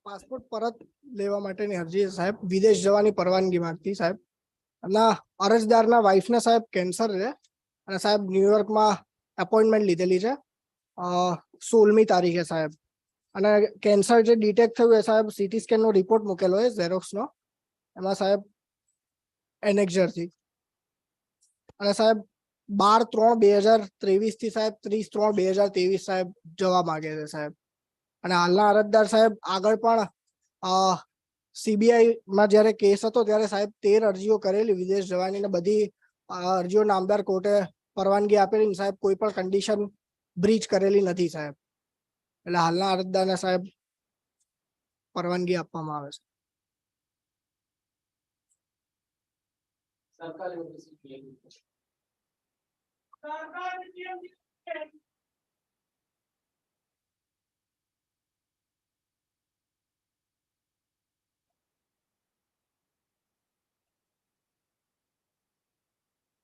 Passport પરત લેવા માટેની અરજી છે સાહેબ. વિદેશ જવાની પરવાનગી માંગતી સાહેબ. એમના અરજદારના વાઇફને સાહેબ કેન્સર છે અને સાહેબ ન્યુયોર્કમાં એપોઇન્ટમેન્ટ લીધેલી છે 16મી તારીખે સાહેબ. અને કેન્સર જે ડિટેક્ટ થયું એ સાહેબ સીટી સ્કેનનો રિપોર્ટ મૂકેલો છે ઝેરોક્સનો, એમાં સાહેબ એનેક્ઝરથી. અને સાહેબ 12/3/2023 થી સાહેબ 30/3/2023 સાહેબ જવા માંગે છે સાહેબ. અને હાલના અરજદાર સાહેબ આગળ પણ સીબીઆઈ માં જ્યારે કેસ હતો ત્યારે સાહેબ 13 અરજીઓ કરેલી વિદેશ જવાની, ને બધી અરજીઓ નામદાર કોર્ટે પરવાનગી આપેલી સાહેબ. કોઈ પણ કન્ડિશન બ્રીચ કરેલી નથી સાહેબ. એટલે હાલના અરજદારને સાહેબ પરવાનગી આપવામાં આવે છે.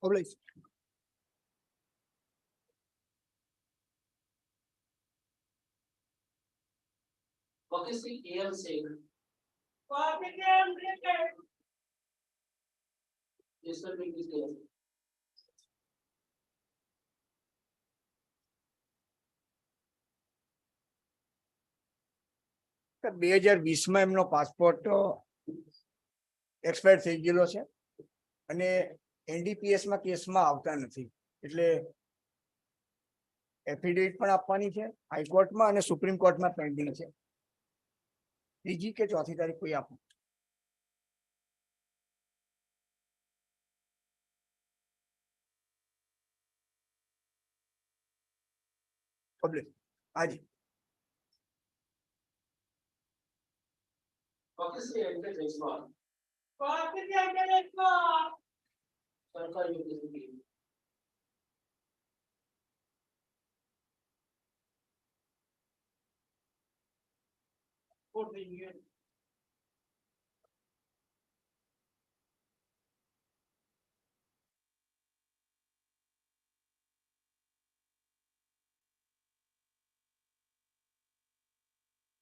Obliged. Okay, see, AM saying. Yes, sir, make this clear. Sir 2020માં એમનો પાસપોર્ટ એક્સપાયર થઈ ગયેલો છે અને એનડીપીએસમાં કેસમાં આવતા નથી, એટલે એફિડેવિટ પણ આપવાની છે હાઈકોર્ટમાં અને સુપ્રીમ કોર્ટમાં પેન્ડિંગ છે. ત્રીજી કે ચોથી તારીખ કોઈ આપો. પબ્લિક હાજી. Okay, see, enter this one. Sarkar University. Put the union.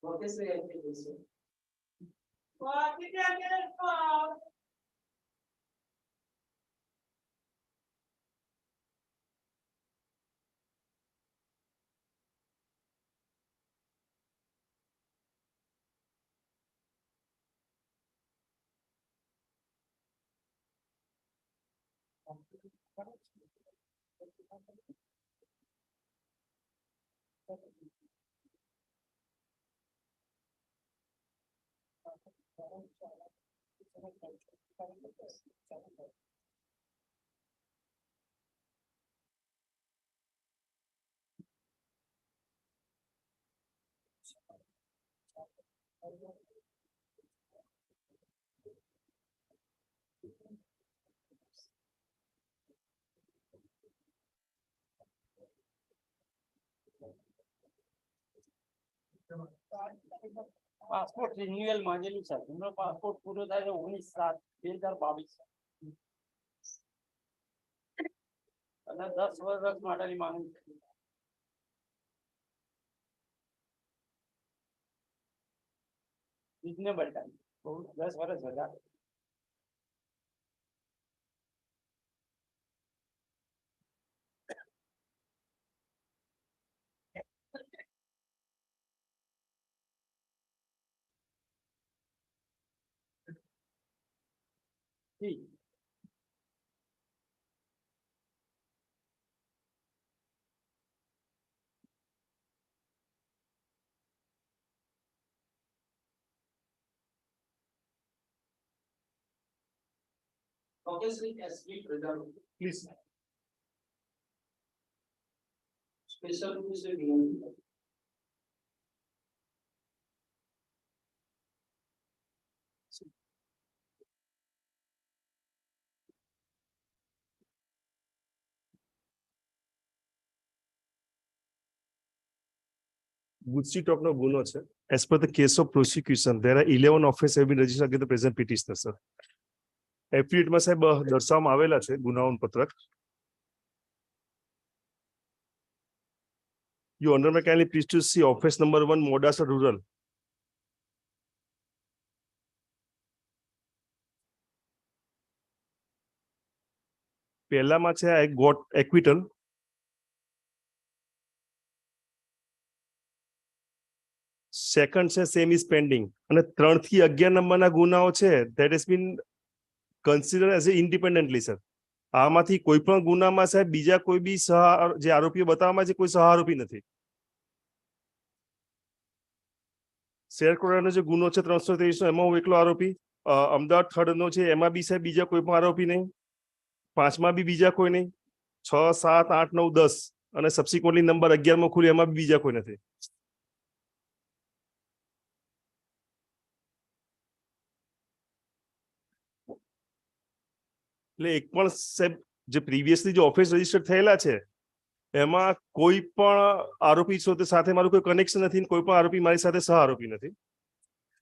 Okay, see, enter this one. Passport renewal માંગેલું છે. એમનો પાસપોર્ટ પૂરો થાય 19/7/2022 અને 10 વર્ષ માટેની માંગણી છે. રિઝનેબલ ટાઈમ, બહુ 10 વર્ષ વધારે. Okay, see, SV Pradhan. Please. Special University. Woodsie talk no guno, sir. As per the case of prosecution, there are 11 offences have been registered against the present petitioner, sir. Affidavit માં સાહેબ દર્શાવવામાં આવેલા છે ગુનાઓનું પત્રક. You honor me kindly please to see offense number 1 Modasa Rural. પહેલામાં છે I got એક્વિટલ, second છે same is pending, અને 3 થી 11 નંબરના ગુનાઓ છે that is bin consider as a independently sir. આમાંથી કોઈ પણ ગુનામાં સાહેબ બીજા કોઈ બી જે આરોપીઓ બતાવવામાં છે કોઈ સહ આરોપી નથી. શેરકોડાનો જે ગુનો છે 323 એમાં હું એકલો આરોપી. અમદાવાદ થર્ડનો છે એમાં બી સાહેબ બીજા કોઈ પણ આરોપી નહીં. 5માં બી બીજા કોઈ નહીં. 6, 7, 8, 9, 10 અને સબસિક્વન્ટલી નંબર 11માં ખુલ્યો એમાં બી બીજા કોઈ નથી. એટલે એક પણ સાહેબ જે પ્રીવિયસલી જે ઓફેન્સ રજીસ્ટર થયેલા છે એમાં કોઈ પણ આરોપી સાથે મારું કોઈ કનેક્શન નથી, કોઈ પણ આરોપી મારી સાથે સહ આરોપી નથી.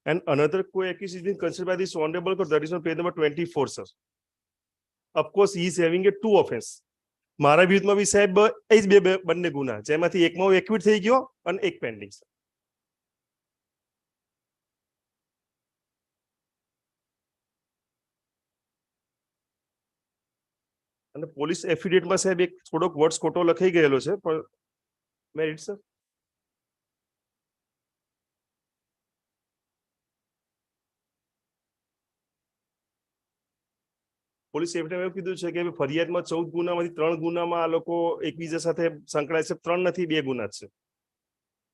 એન્ડ અનધર કોઈ accused is being considered by this honorable court, that is on page number 24 sir. Of course he is having a 2 offense. મારા વિરુદ્ધમાં બી સાહેબ એ જ બંને ગુના, જેમાંથી એકમાં હું એક્વિટ થઈ ગયો અને એક પેન્ડિંગ છે. અને પોલીસ એફિડેવિટમાં સાહેબ એક થોડોક વર્ડ્સ ખોટો લખાઈ ગયેલો છે, પણ મેરિટ સર. પોલીસ એફિડેવિટમાં એવું કીધું છે કે ફરિયાદમાં 14 ગુનામાંથી 3 ગુનામાં આ લોકો એકબીજા સાથે સંકળાય છે. 3 નથી, 2 ગુના છે.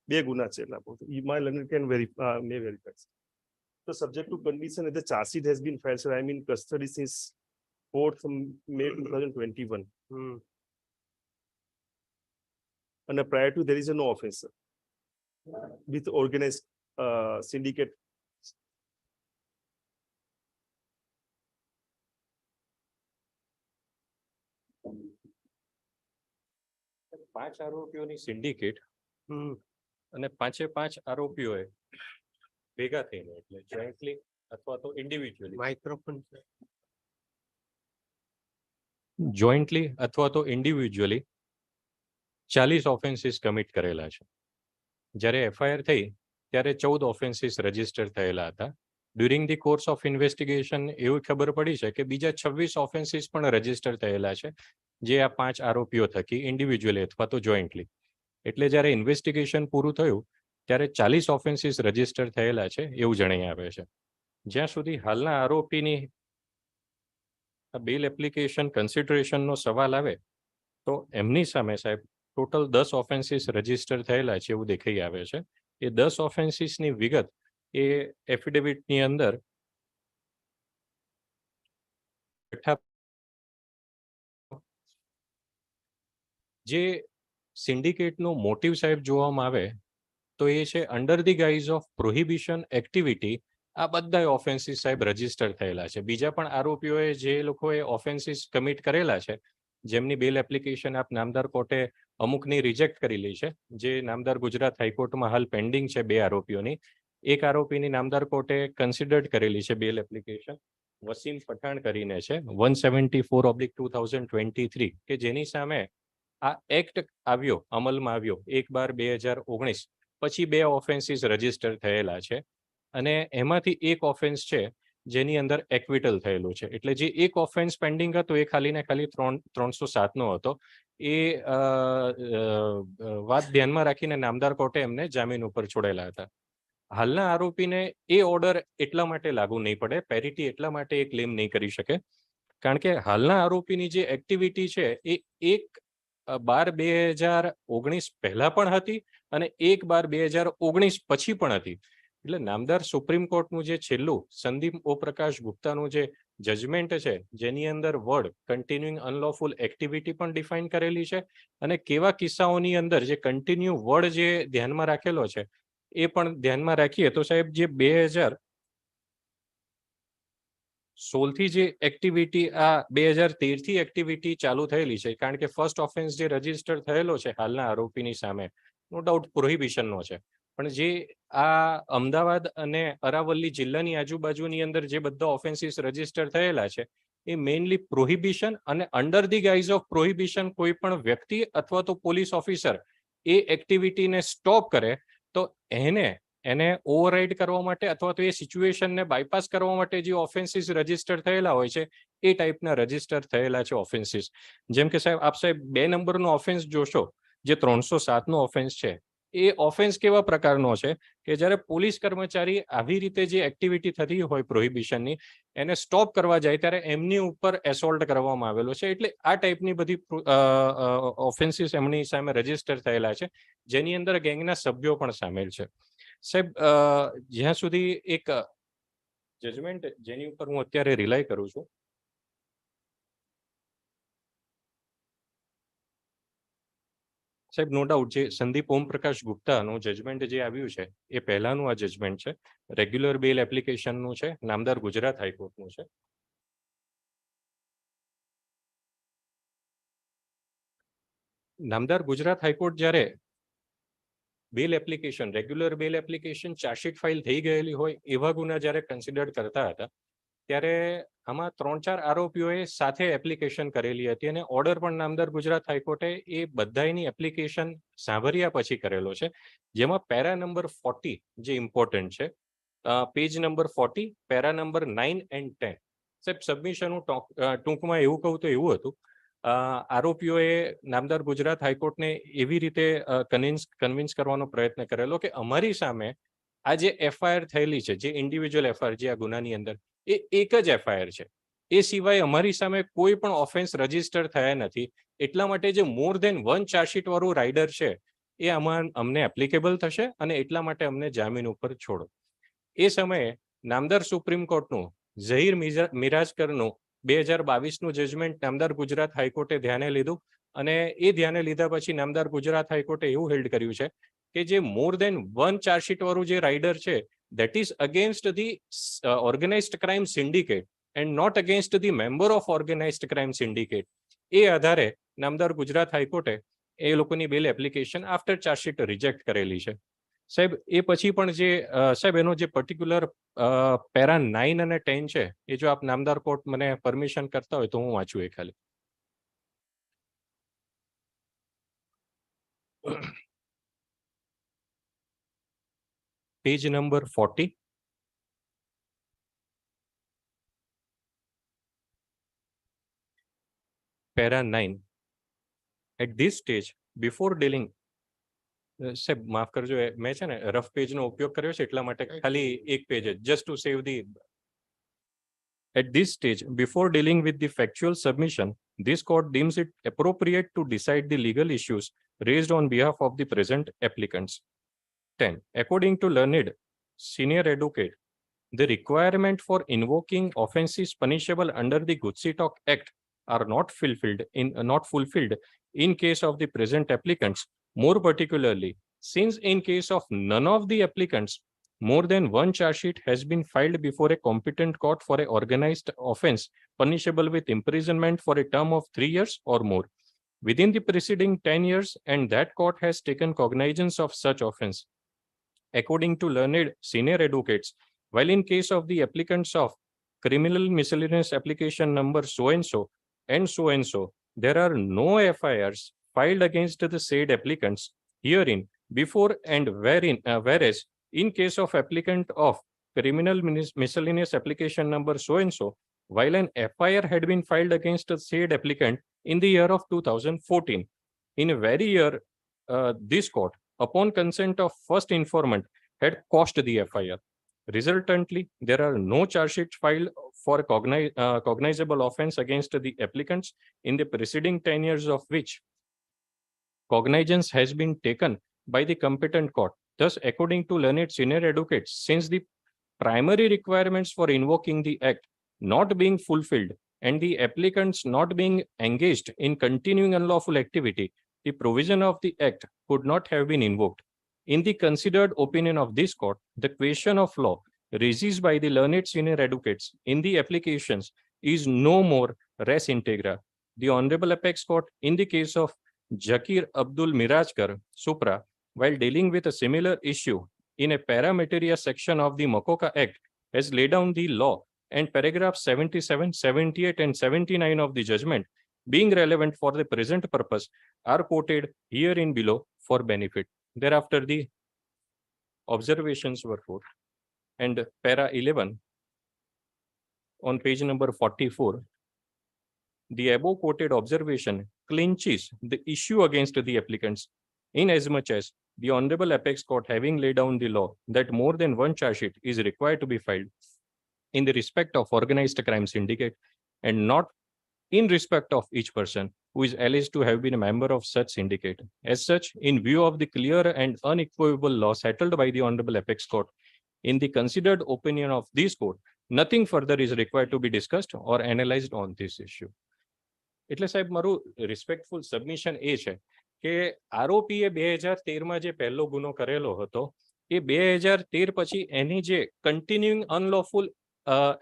2 ગુના છે. એટલે my learning can May verify. So subject to condition that the charge sheet has been filed, sir. I am in custody since 4th May 2021. And prior to there is no offense, sir. With organized syndicate. પાંચ આરોપીઓની syndicate અને 5 આરોપીઓએ ભેગા થઈને એટલે jointly અથવા તો individually jointly અથવા તો ઇન્ડિવિજ્યુઅલી 40 ઓફેન્સીસ કમિટ કરેલા છે. જ્યારે એફઆઈઆર થઈ ત્યારે 14 ઓફેન્સીસ રજીસ્ટર થયેલા હતા. During the course of investigation એવું ખબર પડી છે કે બીજા 26 ઓફેન્સીસ પણ રજીસ્ટર થયેલા છે, જે આ 5 આરોપીઓ થકી ઇન્ડિવિજ્યુઅલી અથવા તો જોઈન્ટલી. એટલે જ્યારે ઇન્વેસ્ટિગેશન પૂરું થયું ત્યારે 40 ઓફેન્સીસ રજીસ્ટર થયેલા છે એવું જણાઈ આવે છે. જ્યાં સુધી હાલના આરોપીની બેલ એપ્લિકેશન કન્સિડરેશનનો સવાલ આવે તો એમની સામે સાહેબ ટોટલ 10 ઓફેન્સીસ રજીસ્ટર થયેલા છે એવું દેખાઈ આવે છે. એ 10 ઓફેન્સીસની વિગત એ એફિડેવિટની અંદર જે સિન્ડિકેટનો મોટિવ સાહેબ જોવામાં આવે તો એ છે under the guise of prohibition activity. આ બધા ઓફેન્સીસ સાહેબ રજીસ્ટર થયેલા છે. બીજા પણ આરોપીઓએ જે લોકોએ ઓફેન્સીસ કમિટ કરેલા છે જેમની બેલ એપ્લિકેશન આપ નામદાર કોર્ટે અમુકની રિજેક્ટ કરેલી છે, જે નામદાર ગુજરાત હાઈકોર્ટમાં હાલ પેન્ડિંગ છે 2 આરોપીઓની. એક આરોપીની નામદાર કોર્ટે કન્સિડર્ડ કરેલી છે બેલ એપ્લિકેશન, વસીમ પઠાણ કરીને છે 174/2023, કે જેની સામે આ એક્ટ આવ્યો અમલમાં આવ્યો 1/12/2019 પછી 2 ઓફેન્સીસ રજીસ્ટર થયેલા છે. અને એમાંથી એક ઓફેન્સ છે જેની અંદર એક્વિટલ થયેલું છે. એટલે જે એક ઓફેન્સ પેન્ડિંગ હતો એ ખાલી ને ખાલી 307નો હતો. એ વાત ધ્યાનમાં રાખીને નામદાર કોર્ટે એમને જામીન ઉપર છોડેલા હતા. હાલના આરોપીને એ ઓર્ડર એટલા માટે લાગુ નહીં પડે, પેરિટી એટલા માટે એ ક્લેમ નહીં કરી શકે, કારણ કે હાલના આરોપીની જે એક્ટિવિટી છે એ 1/12/2019 પહેલા પણ હતી અને 1/12/2019 પછી પણ હતી. એટલે નામદાર સુપ્રીમ કોર્ટનું જે છેલ્લું સંદીપ ઓપ્રકાશ ગુપ્તાનું જે જજમેન્ટ છે જેની અંદર વર્ડ કન્ટિન્યુઇંગ અનલોફુલ એક્ટિવિટી પણ ડિફાઇન કરેલી છે અને કેવા કિસ્સાઓની અંદર જે કન્ટિન્યુ વર્ડ જે ધ્યાનમાં રાખેલો છે એ પણ ધ્યાનમાં રાખીએ તો સાહેબ જે 2016થી જે એક્ટિવિટી આ 2013થી એક્ટિવિટી ચાલુ થયેલી છે, કારણ કે ફર્સ્ટ ઓફેન્સ જે રજીસ્ટર થયેલો છે હાલના આરોપીની સામે નો ડાઉટ પ્રોહિબિશનનો છે, પણ જે આ અમદાવાદ અને અરાવલ્લી જિલ્લાની આજુબાજુની અંદર જે બધા ઓફેન્સીસ રજીસ્ટર થયેલા છે એ મેઇનલી પ્રોહિબિશન અને under the guise of prohibition કોઈ પણ વ્યક્તિ અથવા તો પોલીસ ઓફિસર એ એક્ટિવિટીને સ્ટોપ કરે તો એને ઓવરરાઇડ કરવા માટે અથવા તો એ સિચ્યુએશનને બાયપાસ કરવા માટે જે ઓફેન્સીસ રજીસ્ટર થયેલા હોય છે એ ટાઈપના રજીસ્ટર થયેલા છે ઓફેન્સીસ. જેમ કે સાહેબ આપ સાહેબ 2 નંબરનો ઓફેન્સ જોશો, જે 307નો ઓફેન્સ છે, એ ઓફેન્સ કેવા પ્રકારનો છે કે જ્યારે પોલીસ કર્મચારી આવી રીતે જે એક્ટિવિટી થતી હોય પ્રોહિબિશનની એને સ્ટોપ કરવા જાય ત્યારે એમની ઉપર એસોલ્ટ કરવામાં આવેલો છે. એટલે આ ટાઈપની બધી ઓફેન્સીસ એમની સામે રજીસ્ટર થયેલા છે, જેની અંદર ગેંગના સભ્યો પણ સામેલ છે. સાહેબ જ્યાં સુધી એક જજમેન્ટ જેની ઉપર હું અત્યારે રિલાય કરું છું, સાહેબ નો ડાઉટ જે સંદીપ ઓમપ્રકાશ ગુપ્તાનું જજમેન્ટ જે આવ્યું છે એ પહેલાનું આ જજમેન્ટ છે. રેગ્યુલર બેલ એપ્લિકેશનનું છે, નામદાર ગુજરાત હાઈકોર્ટનું છે. નામદાર ગુજરાત હાઈકોર્ટ જ્યારે બેલ એપ્લિકેશન, રેગ્યુલર બેલ એપ્લિકેશન ચાર્જશીટ ફાઇલ થઈ ગયેલી હોય એવા ગુના જ્યારે કન્સિડર કરતા હતા, ત્યારે આમાં 3-4 આરોપીઓએ સાથે એપ્લિકેશન કરેલી હતી અને ઓર્ડર પણ નામદાર ગુજરાત હાઈકોર્ટે એ બધાની એપ્લિકેશન સાંભળ્યા પછી કરેલો છે, જેમાં પેરા નંબર 40 જે ઇમ્પોર્ટન્ટ છે, page number 40, para number 9 and 10. સાહેબ સબમિશન હું ટૂંકમાં એવું કહું તો એવું હતું, આરોપીઓએ નામદાર ગુજરાત હાઈકોર્ટને એવી રીતે કન્વિન્સ કરવાનો પ્રયત્ન કરેલો કે અમારી સામે આ જે એફઆઈઆર થયેલી છે, જે ઇન્ડિવિજ્યુઅલ એફઆઈઆર જે આ ગુનાની અંદર, એ એક જ એફઆઈઆર છે, એ સિવાય અમારી સામે કોઈ પણ ઓફેન્સ રજીસ્ટર થયા નથી. એટલા માટે જે મોર ધેન 1 ચાર્જશીટ વાળું રાઇડર છે એ આમાં અમને એપ્લિકેબલ થશે અને એટલા માટે અમને જામીન ઉપર છોડો. એ સમયે નામદાર સુપ્રીમ કોર્ટનું ઝહીર મિરાજકરનું 2022નું જજમેન્ટ નામદાર ગુજરાત હાઈકોર્ટે ધ્યાને લીધું અને એ ધ્યાને લીધા પછી નામદાર ગુજરાત હાઈકોર્ટે એવું હેલ્ડ કર્યું છે કે જે મોર ધેન 1 ચાર્જશીટ વાળું જે રાઇડર છે, that is against the organized crime syndicate and not against the member of organized crime syndicate. એ આધારે નામદાર ગુજરાત હાઈકોર્ટે એ લોકોની બેલ એપ્લિકેશન આફ્ટર ચાર્જશીટ રિજેક્ટ કરેલી છે. સાહેબ એ પછી પણ જે સાહેબ એનો જે પર્ટિક્યુલર પેરા 9 અને 10 છે, એ જો આપ નામદાર કોર્ટ મને પરમિશન કરતા હોય તો હું વાંચું એ ખાલી. Page number 40, para 9. At this stage, before dealing, સાહેબ માફ કરજો, મેં છે ને રફ પેજનો ઉપયોગ કર્યો છે એટલા માટે ખાલી એક પેજ જ, just to save the. At this stage, before dealing with the factual submission, this court deems it appropriate to decide the legal issues raised on behalf of the present applicants. 10. According to learned senior advocate, the requirement for invoking offences punishable under the Gutsi Talk Act are not fulfilled in case of the present applicants. More particularly, since in case of none of the applicants, more than 1 charge sheet has been filed before a competent court for an organized offence punishable with imprisonment for a term of 3 years or more within the preceding 10 years, and that court has taken cognizance of such offence. According to learned senior advocates, while in case of the applicants of criminal miscellaneous application number so and so, there are no FIRs filed against the said applicants herein before, and whereas in case of applicant of criminal miscellaneous application number so and so, while an FIR had been filed against the said applicant in the year of 2014, in a very year, this court, upon consent of first informant, had quashed the FIR. Resultantly, there are no charge sheets filed for cognizable offence against the applicants in the preceding 10 years of which cognizance has been taken by the competent court. Thus, according to learned senior advocates, since the primary requirements for invoking the act not being fulfilled and the applicants not being engaged in continuing unlawful activity, the provision of the act could not have been invoked. In the considered opinion of this court, the question of law raised by the learned senior advocates in the applications is no more res integra. The Honorable Apex Court, in the case of Zakir Abdul Mirajkar, Supra, while dealing with a similar issue in a paramateria section of the Makoka Act, has laid down the law, and paragraphs 77, 78, and 79 of the judgment, being relevant for the present purpose, are quoted herein below for benefit. Thereafter, the observations were put. And para 11, on page number 44, the above quoted observation clinches the issue against the applicants, inasmuch as the Honorable Apex Court, having laid down the law that more than one charge sheet is required to be filed in the respect of organized crime syndicate and not in respect of each person who is alleged to have been a member of such syndicate. As such, in view of the clear and unequivocal law settled by the Honorable Apex Court, in the considered opinion of this court, nothing further is required to be discussed or analyzed on this issue. એટલે સાહેબ મારું respectful submission એ છે કે આરોપીએ 2013માં જે પહેલો ગુનો કરેલો હતો એ 2013 પછી એની જે કન્ટિન્યુઇંગ અનલોફુલ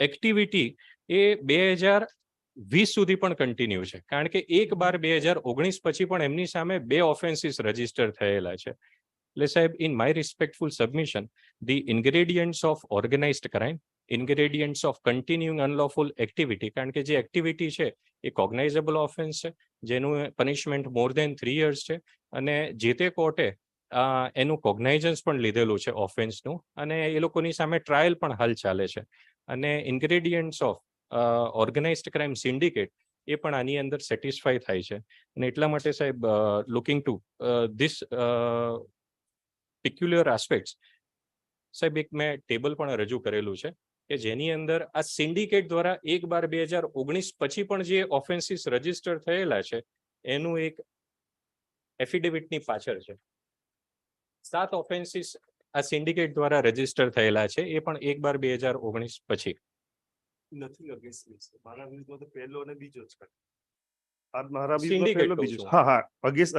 એક્ટિવિટી એ 2020 સુધી પણ કન્ટિન્યુ છે, કારણ કે 1/2019 પછી પણ એમની સામે 2 ઓફેન્સીસ રજીસ્ટર થયેલા છે. એટલે સાહેબ, in my respectful submission, the ingredients of organised crime, ingredients of continuing unlawful activity, કારણ કે જે એક્ટિવિટી છે એ કોગ્નાઇઝેબલ ઓફેન્સ છે, જેનું પનિશમેન્ટ મોર દેન 3 years છે, અને જે તે કોર્ટે એનું કોગ્નાઇઝન્સ પણ લીધેલું છે ઓફેન્સનું, અને એ લોકોની સામે ટ્રાયલ પણ હાલ ચાલે છે. અને ingredients of organised crime syndicate એ પણ આની અંદર સેટિસ્ફાય થાય છે. અને એટલા માટે સાહેબ, લુકિંગ ટુ ધીસ પિક્યુલર આસ્પેક્ટ્સ, સાહેબ એક મેં ટેબલ પણ રજૂ કરેલું છે કે જેની અંદર આ સિન્ડિકેટ દ્વારા 1/2019 પછી પણ જે ઓફેન્સીસ રજીસ્ટર થયેલા છે એનું એક એફિડેવિટની પાછળ છે. 7 ઓફેન્સીસ આ સિન્ડિકેટ દ્વારા રજીસ્ટર થયેલા છે, એ પણ 1/2019 પછી. નથિંગ અગેન્સ્ટ મી. મારા વિરુદ્ધમાં તો પહેલો અને બીજો જ છે. આ મારા વિરુદ્ધમાં Syndicate પહેલો કહું બીજો છું. છે. હા,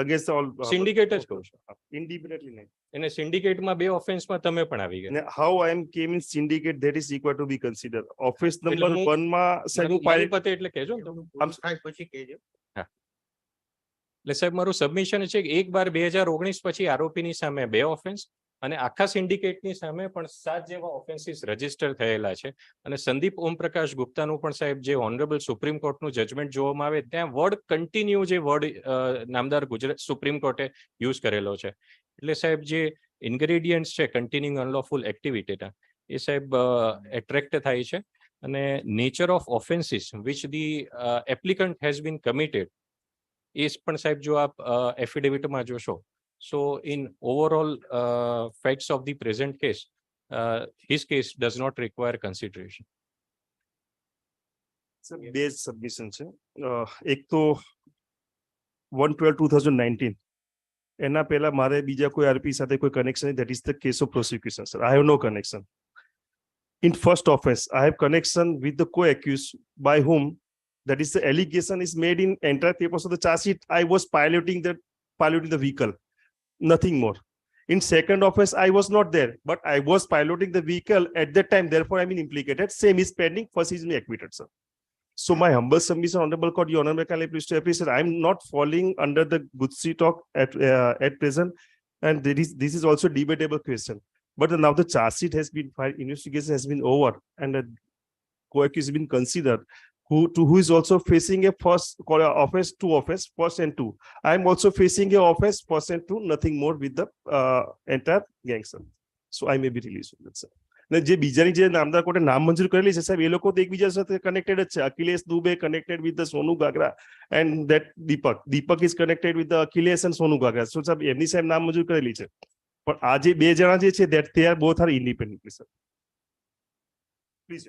અગેન્સ્ટ ઓલ સિન્ડિકેટ જ કહું છું. ઇન્ડિપેન્ડન્ટલી નહીં. એને સિન્ડિકેટમાં 2 ઓફેન્સમાં તમે પણ આવી ગયા. How I am came in syndicate, that is equal to be considered. Office એટલે number હું- 1 માં સાહેબ હું મારી pilot પતે એટલે કહેજો ને તમે. પછી કહેજો. એટલે સાહેબ, મારું સબમિશન છે કે 1/2019 પછી આરોપીની સામે 2 ઓફેન્સ અને આખા સિન્ડિકેટની સામે પણ 7 જેવા ઓફેન્સીસ રજીસ્ટર થયેલા છે. અને સંદીપ ઓમપ્રકાશ ગુપ્તાનું પણ સાહેબ, જે ઓનરેબલ સુપ્રીમ કોર્ટનું જજમેન્ટ જોવામાં આવે ત્યાં વર્ડ કન્ટિન્યુ જે વર્ડ નામદાર ગુજરાત સુપ્રીમ કોર્ટે યુઝ કરેલો છે. એટલે સાહેબ, જે ઇન્ગ્રેડિયન્ટ્સ છે કન્ટિન્યુઇંગ અનલોફુલ એક્ટિવિટીના, એ સાહેબ એટ્રેક્ટ થાય છે. અને nature of offences which the applicant has been committed, એ પણ સાહેબ જો આપ એફિડેવિટમાં જોશો, so in overall facts of the present case, his case does not require consideration. Sir બે સબમિશન છે. એક તો 1/12/2019 એના પહેલા મારે બીજા કોઈ આરપી સાથે કોઈ connection, that is the case of prosecution. Sir, I have no connection. In first offense, I have connection with the co-accused by whom, that is the allegation is made in entire papers of the charge sheet. I was piloting the vehicle, nothing more. In second offense, I was not there, but I was piloting the vehicle at that time. Therefore, I mean implicated. Same is pending. First is me acquitted, sir. So my humble submission, honorable court, your honor, kindly please to appreciate. I am not falling under the Gutsi talk at present, and this is also debatable question. But now the charge sheet has been filed, investigation has been over, and the co-accused has been considered, who is also facing a first offense, 2 offense, first and 2. I am also facing a offense, first and 2, nothing more with the entire gang, sir. So I may be released from that, sir. ને જે બીજાની જે નામદાર કોર્ટે નામ મંજૂર કરેલી છે સાહેબ, એ લોકો તો એકબીજા સાથે કનેક્ટેડ જ છે. Akhilesh Dubey connected with the Sonu Gagra, and that Deepak is connected with the Akhilesh and Sonu Gagra. So સાહેબ, એમની સાહેબ નામ મંજૂર કરેલી છે. પણ આ જે 2 જણા જે છે, that they are both are independently, sir. Please.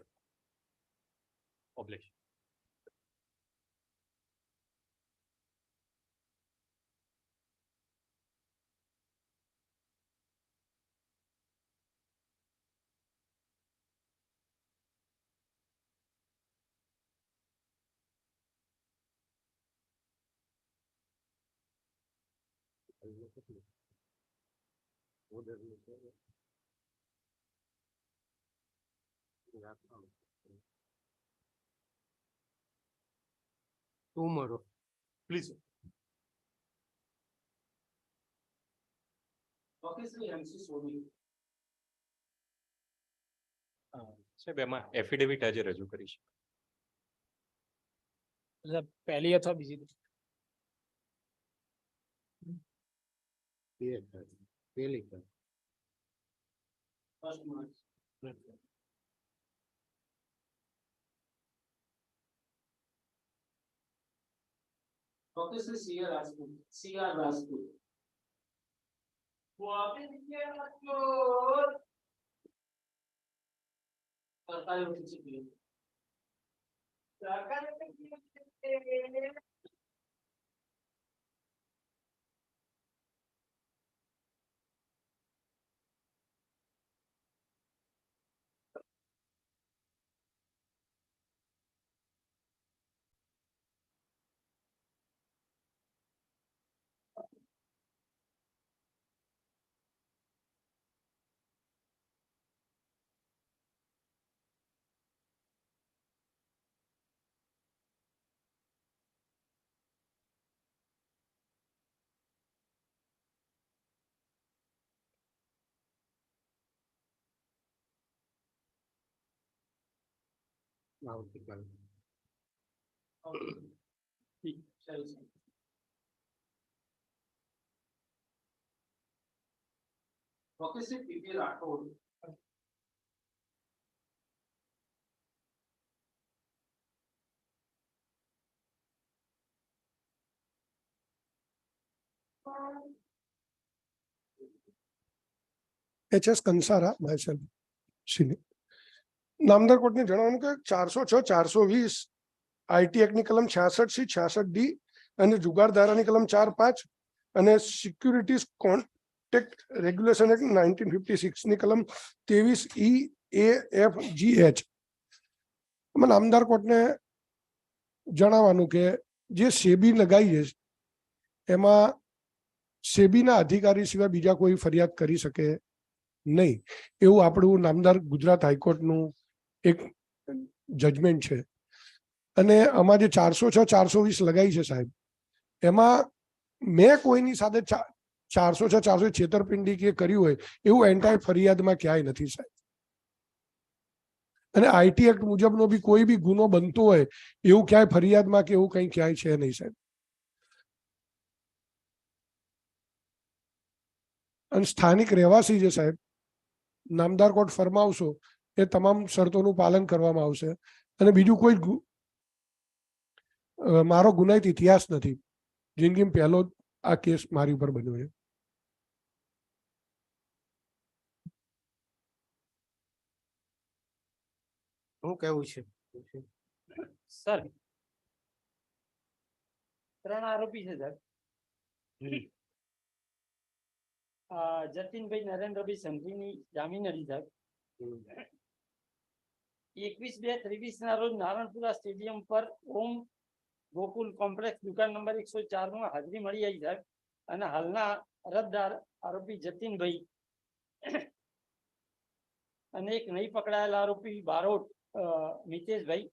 Obligation. Tomorrow. Please. Obviously, MC Soni. સાહેબ, એમાં એફિડેવિટ આજે રજૂ કરી છે. પહેલી અથવા બીજી? First March. Professor C.R. Rajput. C.R. Rajput. સરકારી ઓફિસ છે. Professor P.P. Rathod. HS Kansara myself senior. નામદાર કોર્ટને જણાવવાનું કે 406 420 આઈટી એક્ટની કલમ 66C 66D અને જુગાર ધારાની કલમ 4(5) અને સિક્યુરિટીઝ કોન્ટ્રાક્ટ રેગ્યુલેશન એક્ટ 1956 ની કલમ 23E-A-F-G-H. એમાં નામદાર કોર્ટને જણાવવાનું કે જે સેબી લગાઈ છે એમાં સેબીના અધિકારી સિવાય બીજા કોઈ ફરિયાદ કરી શકે નહીં, એવું આપણું નામદાર ગુજરાત હાઈકોર્ટનું એક જજમેન્ટ છે. અને આમાં જે 406 420 લગાઈ છે સાહેબ, એમાં મેં કોઈની સાથે 406 420 છેતરપિંડી કે કર્યું હોય એવું એન્ટાયર ફરિયાદમાં ક્યાંય નથી સાહેબ. અને આઈટી એક્ટ મુજબનો બી કોઈ બી ગુનો બનતો હોય એવું ક્યાંય ફરિયાદમાં કે એવું કંઈ ક્યાંય છે નહીં સાહેબ. અને સ્થાનિક રહેવાસી છે સાહેબ, નામદાર કોર્ટ ફરમાવશો એ તમામ શરતોનું પાલન કરવામાં આવશે. અને બીજું કોઈ મારો ગુનાહિત ઇતિહાસ નથી, જિંદગીમાં પહેલો આ કેસ મારી ઉપર બન્યો છે. શું કેવું છે સર 3 આરોપી છે સર. જતીનભાઈ નરેન્દ્રભાઈ સંઘવીની જામીન અરજી સાહેબ 21/2/23 ના રોજ નારણપુરા સ્ટેડિયમ પર ઓમ ગોકુલ કોમ્પ્લેક્સ દુકાન નંબર 104 માં હાજરી મળી આવી સાહેબ. અને હાલના અરજદાર આરોપી જતીનભાઈ અને એક નહીં પકડાયેલા આરોપી બારોટ મિતેશભાઈ,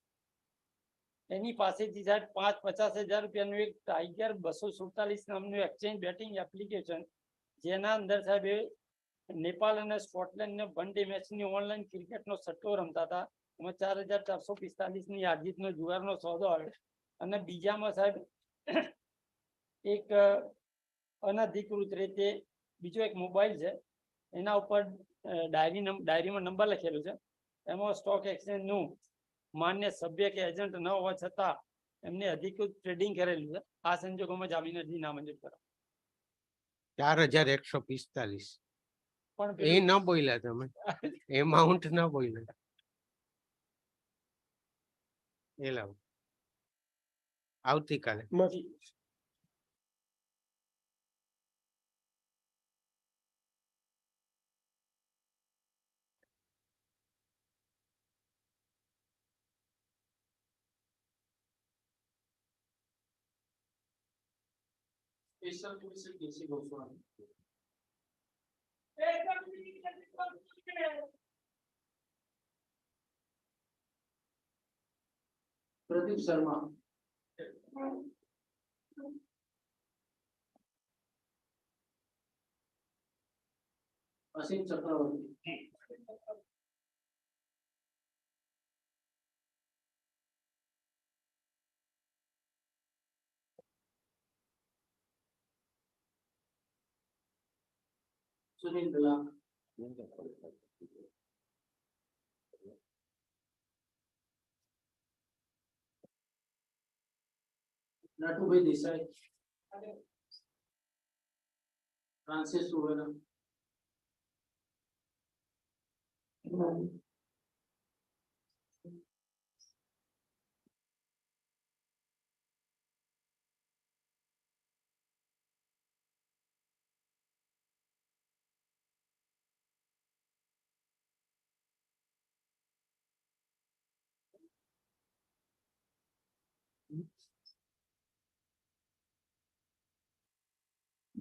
એની પાસેથી સાહેબ 5,50,000 રૂપિયાનું એક ટાઈગર 247 નામનું એક્સચેન્જ બેટિંગ એપ્લિકેશન, જેના અંદર સાહેબ નેપાળ અને સ્કોટલેન્ડ ને વન ડે મેચની ઓનલાઈન ક્રિકેટનો સટ્ટો રમતા હતા. એમાં 4,445 ની હારજીતનો જુગારનો સોદો આવે. અને બીજામાં સાહેબ એક અનધિકૃત રીતે બીજો એક મોબાઈલ છે, એના ઉપર ડાયરીમાં નંબર લખેલો છે. એમાં સ્ટોક એક્સચેન્જનું માન્ય સભ્ય કે એજન્ટ ન હોવા છતાં એમને અધિકૃત ટ્રેડિંગ કરેલું છે. આ સંજોગોમાં જામીન અરજી નામંજૂર કરો. 4,145 પણ એ ન બોલ્યા તમે, એમાઉન્ટ ન બોલ્યા. એ લાવો આવતીકાલે. Special Commission K.C. Goswami. Pradeep Sharma. Asim Chakravarti. Sunil Dalal. Natubhai Desai, Francis Suvera,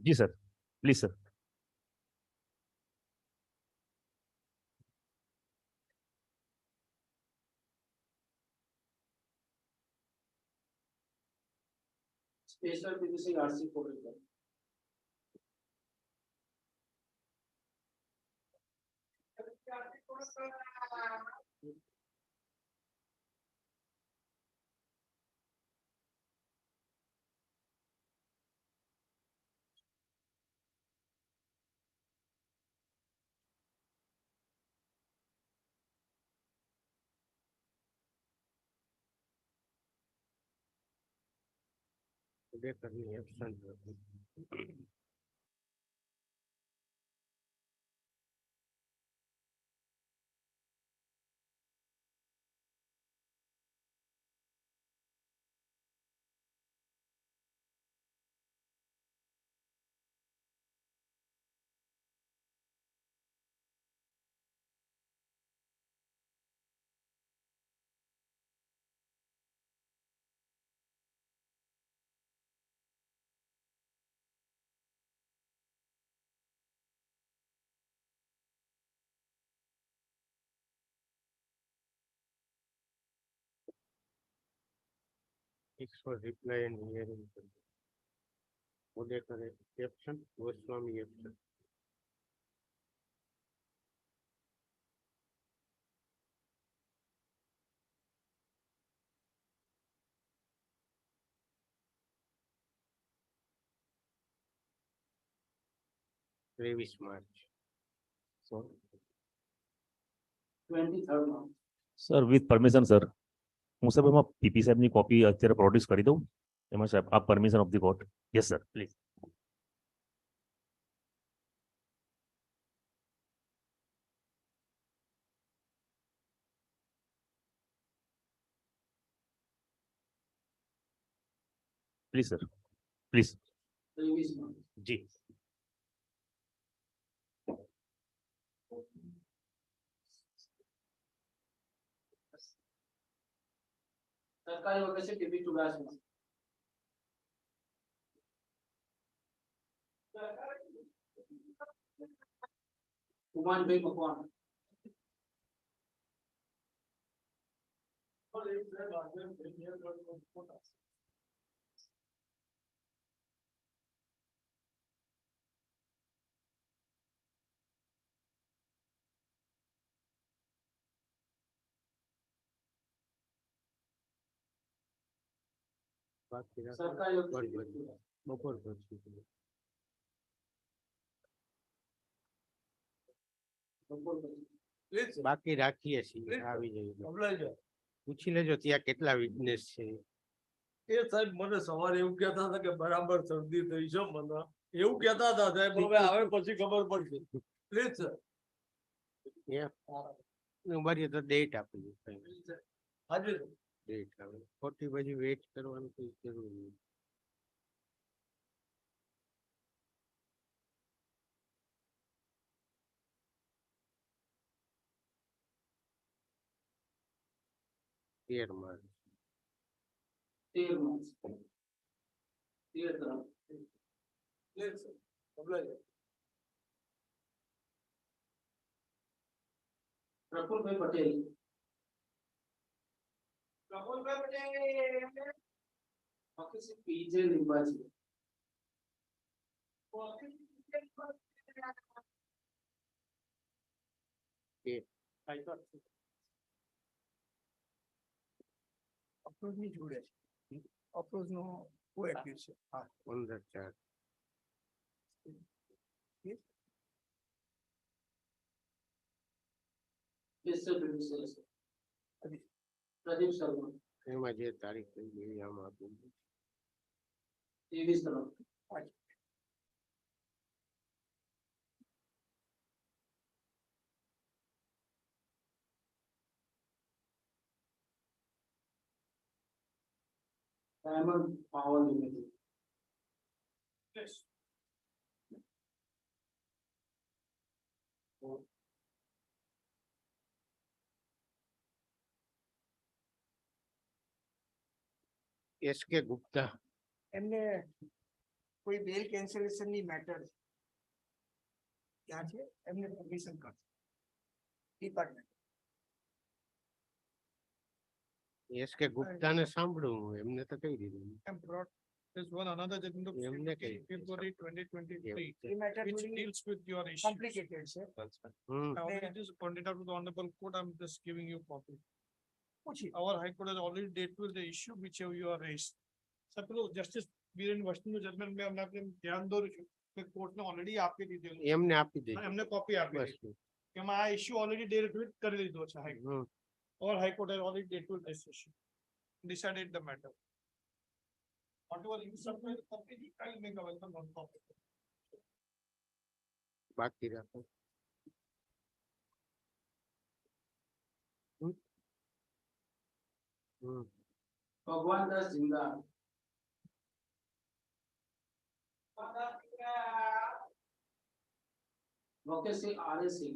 जी sir, please sir. Special PPC RC Korekar, કરવી absent હતી. It's for reply and hearing. Odekar absent, Goswami absent. Travis March. So 23rd March. Sir with permission sir, હું સાહેબ એમાં PP સાહેબની copy અત્યારે produce કરી દઉં એમાં સાહેબ આ permission of the court. Yes sir please. Please sir, please. 23 March. જી. सरकारी वगैरह से टीवी चुराश में कुमान भाई मकवान, सरकारी બપોર પછી બાકી રાખીએ છીએ આવી જાય પૂછી લેજો ત્યાં કેટલા વિટનેસ છે. એ સાહેબ મને સવારે એવું કહેતા હતા કે બરાબર શરદી થઈ છે, મને એવું કહેતા હતા સાહેબ. હવે આવે પછી ખબર પડશે. Please sir. ઉભારીએ તો ડેટ આપી દો. હાજી ડેટ આવે ખોટી પછી વેઇટ કરવાનું કોઈ જરૂર નહીં. તેર માર્ચ. 13 March. 13 please sir. બોલાય प्रफुल्ल भाई पटेल, बाकी से पीजे लिंबाजी, અફરોઝ ની જોડે છે. અફરોઝ નો કો-એક્યુઝ છે. હા 15/4. स्पेशल पीपीसी प्रदीप शर्मा, એમાં જે તારીખ થઈ ગઈ આમ આપી દો. 23 crore Diamond Power Limited. SK Gupta એમને કોઈ બેલ કેન્સલેશન ની મેટર ત્યાં છે એમને પરમિશન કરશે ડિપાર્ટમેન્ટ. એસકે ગુપ્તા ને સાંભળું હું, એમને તો કહી દીધું. And brought this one another judgment of એમને કહી February 2023, એ મેટર which થોડી deals with your issue. Complicated છે. હમ I already just pointed out to the honorable court, I'm just giving you copy. પૂછી Our high court has already dealt with the issue which you are raised. Sir પેલું justice Biren વસ્તુનું judgement મેં અમને આપણે ધ્યાન દોર્યું છું કે કોર્ટને ઓલરેડી આપી દીધેલું છે. એમને આપી હા, દીધું. એમને કોપી આપી બસ દીધી કે એમાં આ ઇશ્યુ ઓલરેડી ડેલ વિથ કરી લીધો છે હાઈ હમ or high court has already dealt with this issue decided the matter. Whatever you submit, copy, I will make available one copy. બાકી રાખો. હમ હમ भगवान दास जिंदा लोकेश सिंह आर्य सिंह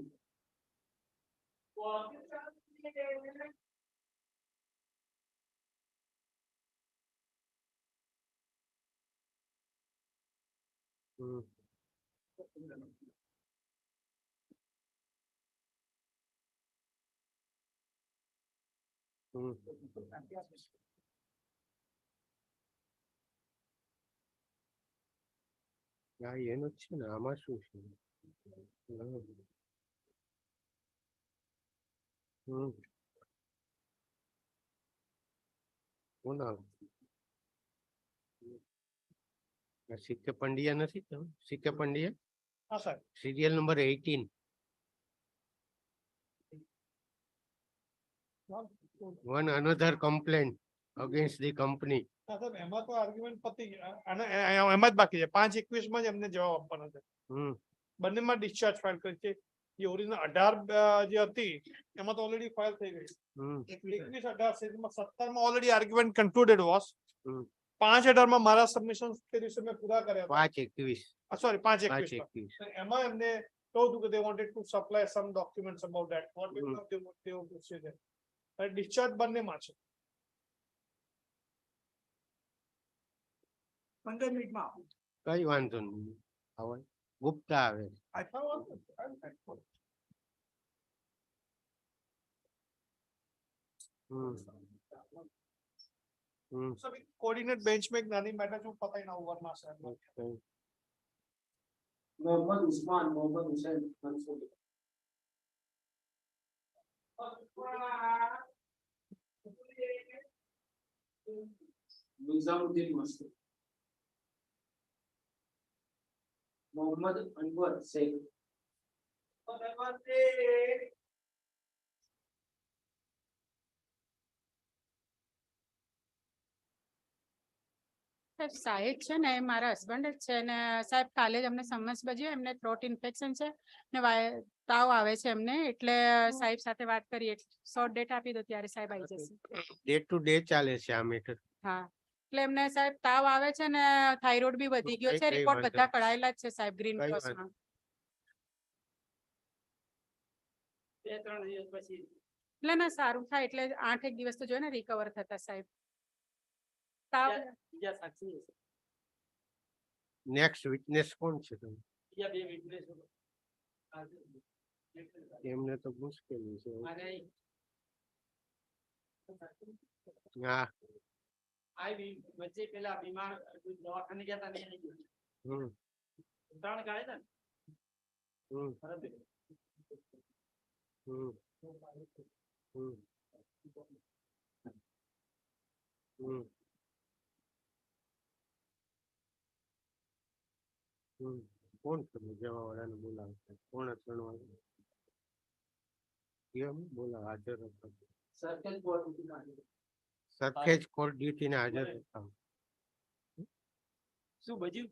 હમ હમ હા એનું જ છે ને, આમાં શું છે? હમ કોના સિક્કે પંડ્યા નથી તમે? સિક્કે પંડ્યા હા sir serial number 18. One another complaint against the company. હા સાહેબ એમાં તો આર્ગ્યુમેન્ટ પતી ગયા અને એમાં જ બાકી છે 5/21 માં જ એમને જવાબ આપવાનો છે. હમ બંનેમાં ડિસ્ચાર્જ ફાઇલ કરી છે. જે ઓરિજિનલ 18 જે હતી એમાં તો ઓલરેડી ફાઇલ થઈ ગઈ. હમ 21/18 માં 17 માં ઓલરેડી આર્ગ્યુમેન્ટ કન્ક્લુડેડ વોસ. હમ 5/18 માં મારા સબમિશન તે દિવસે મેં પૂરા કર્યા હતા. 5/21. સોરી 5/21 માં 5/21. એમાં એમને કહ્યું હતું કે they wanted to supply some documents about that what hmm. they would say that અને ડિસ્ચાર્જ બંનેમાં છે. 15 મિનિટમાં આપું. કઈ વાંધો નહીં. આવે ગુપ્તા આવે. હમ હમ કોર્ડિનેટ બેન્ચ में एक नानी मैटर जो पता ही ना हुआ ना सर. Okay. मोहम्मद उस्मान मोहम्मद हुसैन मंसूर निजामुद्दीन मसूद मोहम्मद अनवर शेख સાહેબ સાહિદ છે ને એ મારા હસબન્ડ જ છે ને સાહેબ કાલે જ અમને સમન્સ બજ્યો એમને થ્રોટ ઇન્ફેક્શન છે ને તાવ આવે છે એમને એટલે સાહેબ સાથે વાત કરીએ શોર્ટ ડેટ આપી દો ત્યારે સાહેબ આવી જશે. ડે ટુ ડે ચાલે છે આ મેટર. હા એટલે એમને સાહેબ તાવ આવે છે ને થાઇરોઇડ બી વધી ગયો છે કઈ રિપોર્ટ વાંધો બધા કઢાયેલા જ છે સાહેબ ગ્રીન કઈ ક્રોસમાં. 2-3 દિવસ પછી એટલે ના સારું થાય એટલે 8 દિવસ તો જોઈએ ને રિકવર થતા સાહેબ. તાવ બીજા સાક્ષી હશે. નેક્સ્ટ વિટનેસ કોણ છે તમે? બીજા 2 વિટનેસ એમને તો મુશ્કેલી છે. અને હા આવી વચ્ચે પેલા બીમાર દવાખાને ગયા હતા ને હમ 3 ગાય હતા ને હમ બરાબર. હમ હમ હમ હમ કોણ તમે જવા વાળાને બોલાવશે? 2:45 વાગે કેમ બોલાવ? હાજર હતા. सर्कल कोर्ट की સરખેજ કોર્ટ ડ્યુટી ને હાજર હતા. શું બજ્યું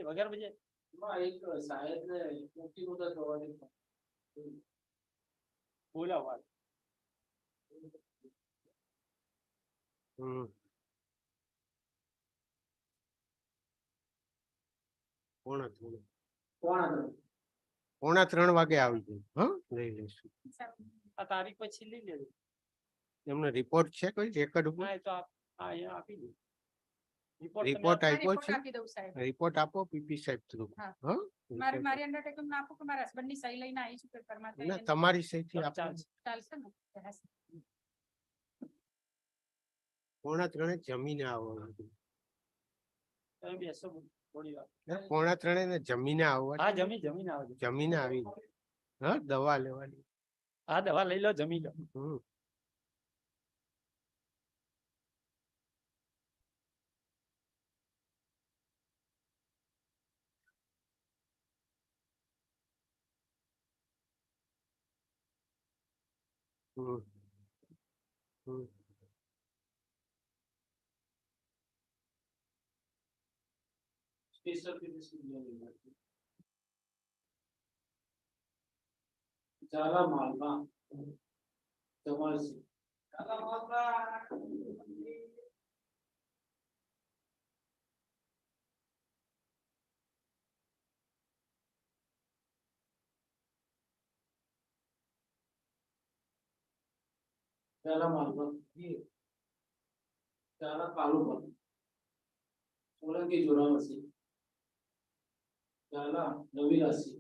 વગર બજે એમાં એક સાહેબને મોટી મુદત હોવાની બોલા વાત પોણા ત્રણ કોણ હતું? પોણા 3 વાગે આવી જાય. હા, લઈ લઈશું. આ તારીખ પછી લઈ લેજો. એમનો રિપોર્ટ છે કોઈ રેકર્ડ ઉપર? હા એ તો અહીંયા આપી દઉં. રિપોર્ટ હા, આપ્યો report છે? આપી દઉં સાહેબ. રિપોર્ટ આપો પીપી સાહેબ થ્રુ. હા. હા, મારી અંડરટેકિંગ માં આપું કે મારા હસબન્ડ ની સહી લઈને આવી છું પેપરમાં તો ના એને તમારી સહીથી આપો. ચાલશે ને? હા. પોણા 3 જમીને આવવાનું. તમે બેસો થોડી વાર. પોણા 3 ને જમીને હા આવવાનું. જમીને આવજો. જમીને આવી. હા, દવા લેવાની. હા દવા લઈ લો જમી લો. સ્પેશિયલ ચાલા માલમાં તમારી ચાલા માલમાં ચાલા માલમાં ચાલા કાલુમાં સોલંકી જોરાવસી ચાલા નવી રાશિ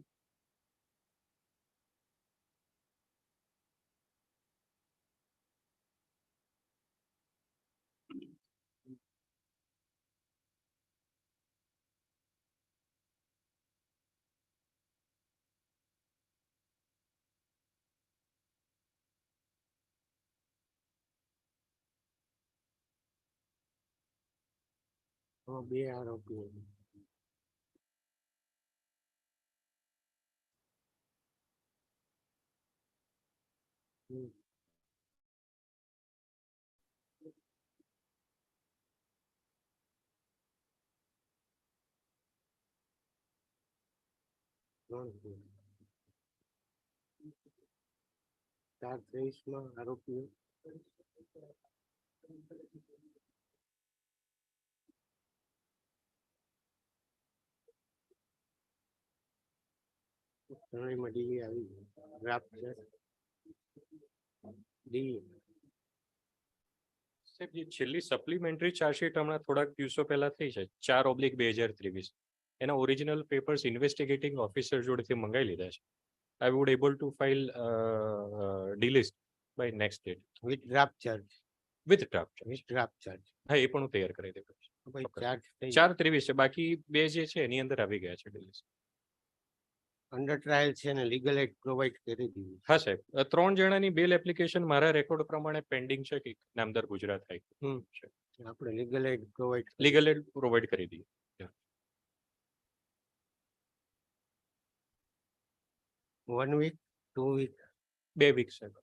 બે આરોપીઓ. ચાર 23 આરોપીઓ. ત્રણેયમાં ડી આવી ડ્રાફ્ટ છે. ડી સાહેબ જે છેલ્લી સપ્લિમેન્ટરી ચાર્જશીટ હમણાં થોડાક દિવસો પહેલા થઈ છે 4/2023 એના ઓરિજિનલ પેપર્સ ઇન્વેસ્ટિગેટિંગ ઓફિસર જોડેથી મંગાવી લીધા છે. I would able to file the list by next date with draft charge. With draft. Charge. હા એ પણ હું તૈયાર કરી દઉં. ચાર્જ 4/23 છે બાકી બે જે છે એની અંદર આવી ગયા છે ડિલિસ્ટ. અંડર ટ્રાયલ છે ને લીગલ એડ પ્રોવાઈડ કરી દીધી. હા સાહેબ 3 જણાની બેલ એપ્લિકેશન મારા રેકોર્ડ પ્રમાણે પેન્ડિંગ છે કે નામદાર ગુજરાત હાઈકોર્ટ છે. આપણે legal add provide legal add provide કરી દઈએ. 1 વીક 2 વીક 2 વીક સાહેબ.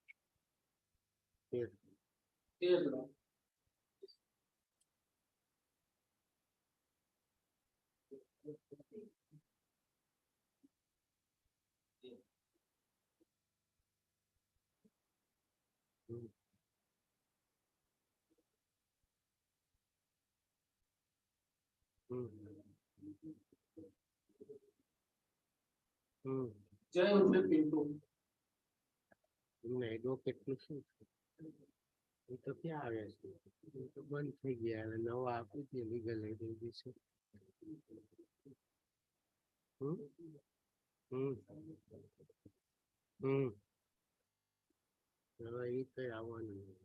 જય ઉર્ફે પિન્ટુ એમને એડવોકેટનું શું છે? એ તો ક્યાં આવ્યા છે? એ તો બંધ થઈ ગયા. હવે નવા આપી દે લીગલ એડ વિશે. હવે એ કઈ આવવાનું નહીં.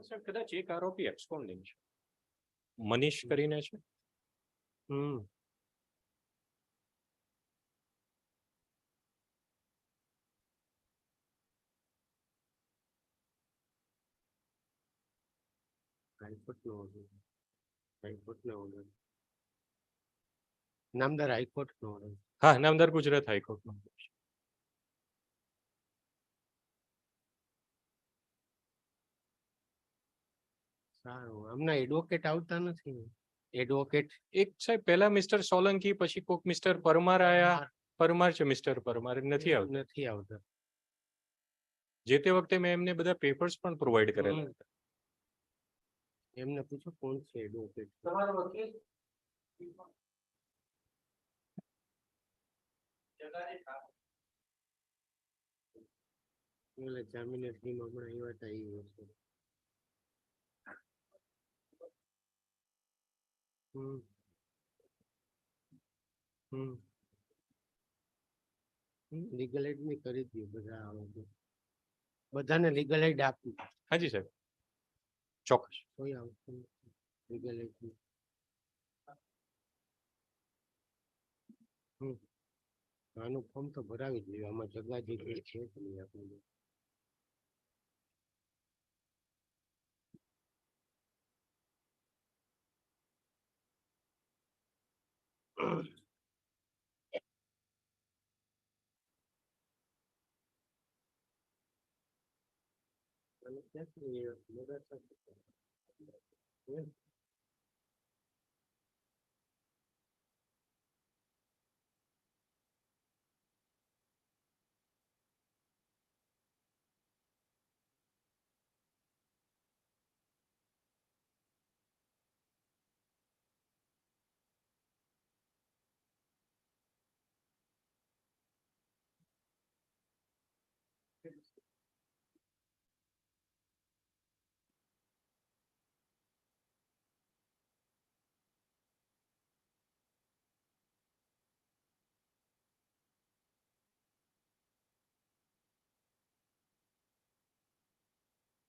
સાહેબ કદાચ એક આરોપી એબ્સ્કોન્ડિંગ છે મનીષ કરીને છે. હાઈકોર્ટનો ઓર્ડર. હાઈકોર્ટનો ઓર્ડર. નામદાર હાઈકોર્ટનો ઓર્ડર. હા નામદાર ગુજરાત હાઈકોર્ટનો. સારું હમણાં એડવોકેટ આવતા નથી એડવોકેટ એક સાહેબ પહેલા મિસ્ટર સોલંકી પછી કોક મિસ્ટર પરમાર આયા. પરમાર છે મિસ્ટર પરમાર નથી આવતા. નથી આવતા જે તે વખતે મેં એમને બધા પેપર્સ પણ પ્રોવાઈડ કરેલા હમ. હતા. એમને પૂછો કોણ છે એડવોકેટ તમારો વકીલ જગારી ઠાકોર. એટલે જામીન અરજીમાં હમણાં આવ્યા હતા એ વસ્તુ હમ હમ લીગલ એડ ની કરી દઈએ બધા આ બધું. બધાને લીગલ એડ આપી હાજી સાહેબ ચોક્કસ. કોઈ આવતું લીગલ એડ આનું ફોર્મ તો ભરાવી જ લેવું આમાં જગાજી કોઈ છે જ નહીં આપણને અને ક્યાંથી મદદ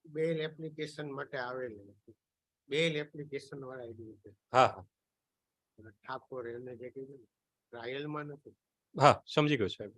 બેલ એપ્લિકેશન માટે આવેલું બેલ એપ્લિકેશન વાળા આઈડી છે હા હા ઠાકોર એને જે કીધું ટ્રાયલમાં નથી હા સમજી ગયો સાહેબ.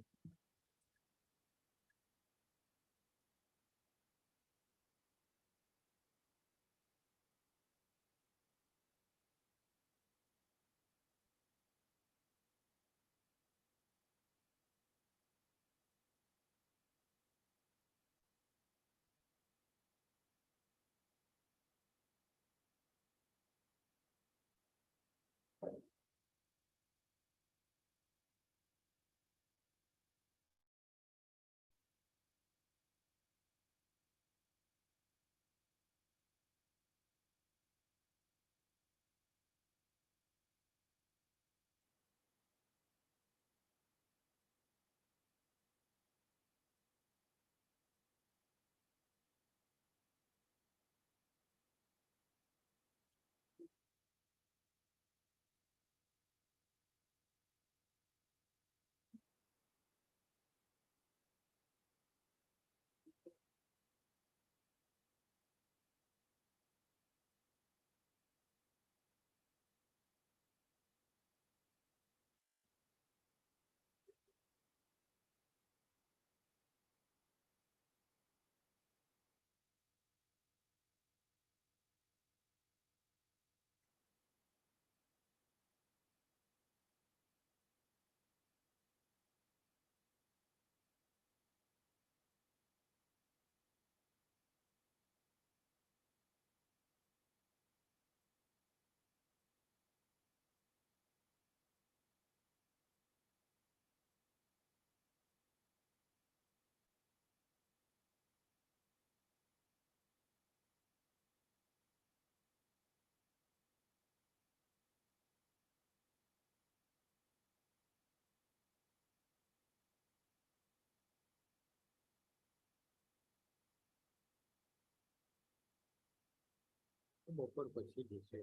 બપોર પછી જશે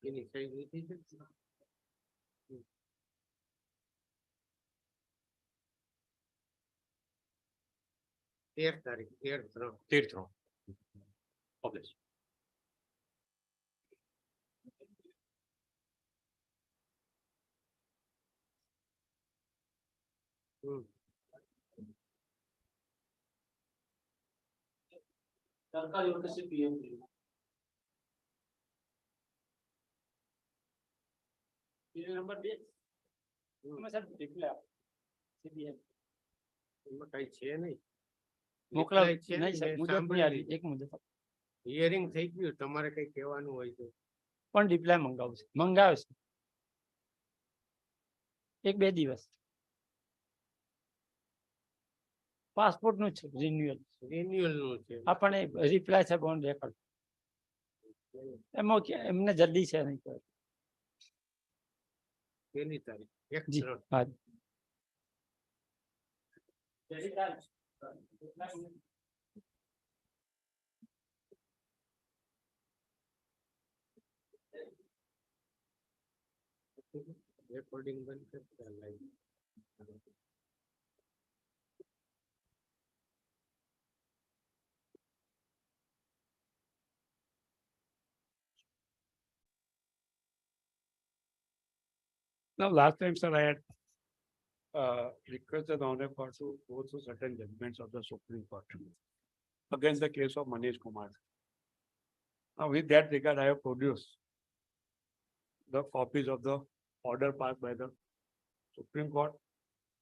એની સાઈઝ લીધી છે 13 તારીખ 13/3 13 ઓકે. સરકારી વકીલ પીએમ નંબર 2 એમાં સાહેબ રિપ્લાય CBN એમાં કઈ છે નહીં. મોકલાવ Reply છે નહીં સાહેબ, મેં મુદત નહીં સાંભળી આવી, લીધી. એક મુદત Hearing થઈ ગયું, તમારે કઈ કહેવાનું હોય તો. પણ રિપ્લાય મંગાવશે, મંગાવે છે 1-2 દિવસ. પાસપોર્ટ નું છે રિન્યુઅલ, Renewal નું છે. આપણે રિપ્લાય છે ઓન રેકોર્ડ. એમાં એમને જલ્દી છે નહીં કોઈ. પેલી તારીખ. જી Excellent. હા. Recording બંધ કરતા live. Now, last time, sir, I had requested the Honorable Court to go through certain judgments of the Supreme Court against the case of Manish Kumar. Now, with that regard, I have produced the copies of the order passed by the Supreme Court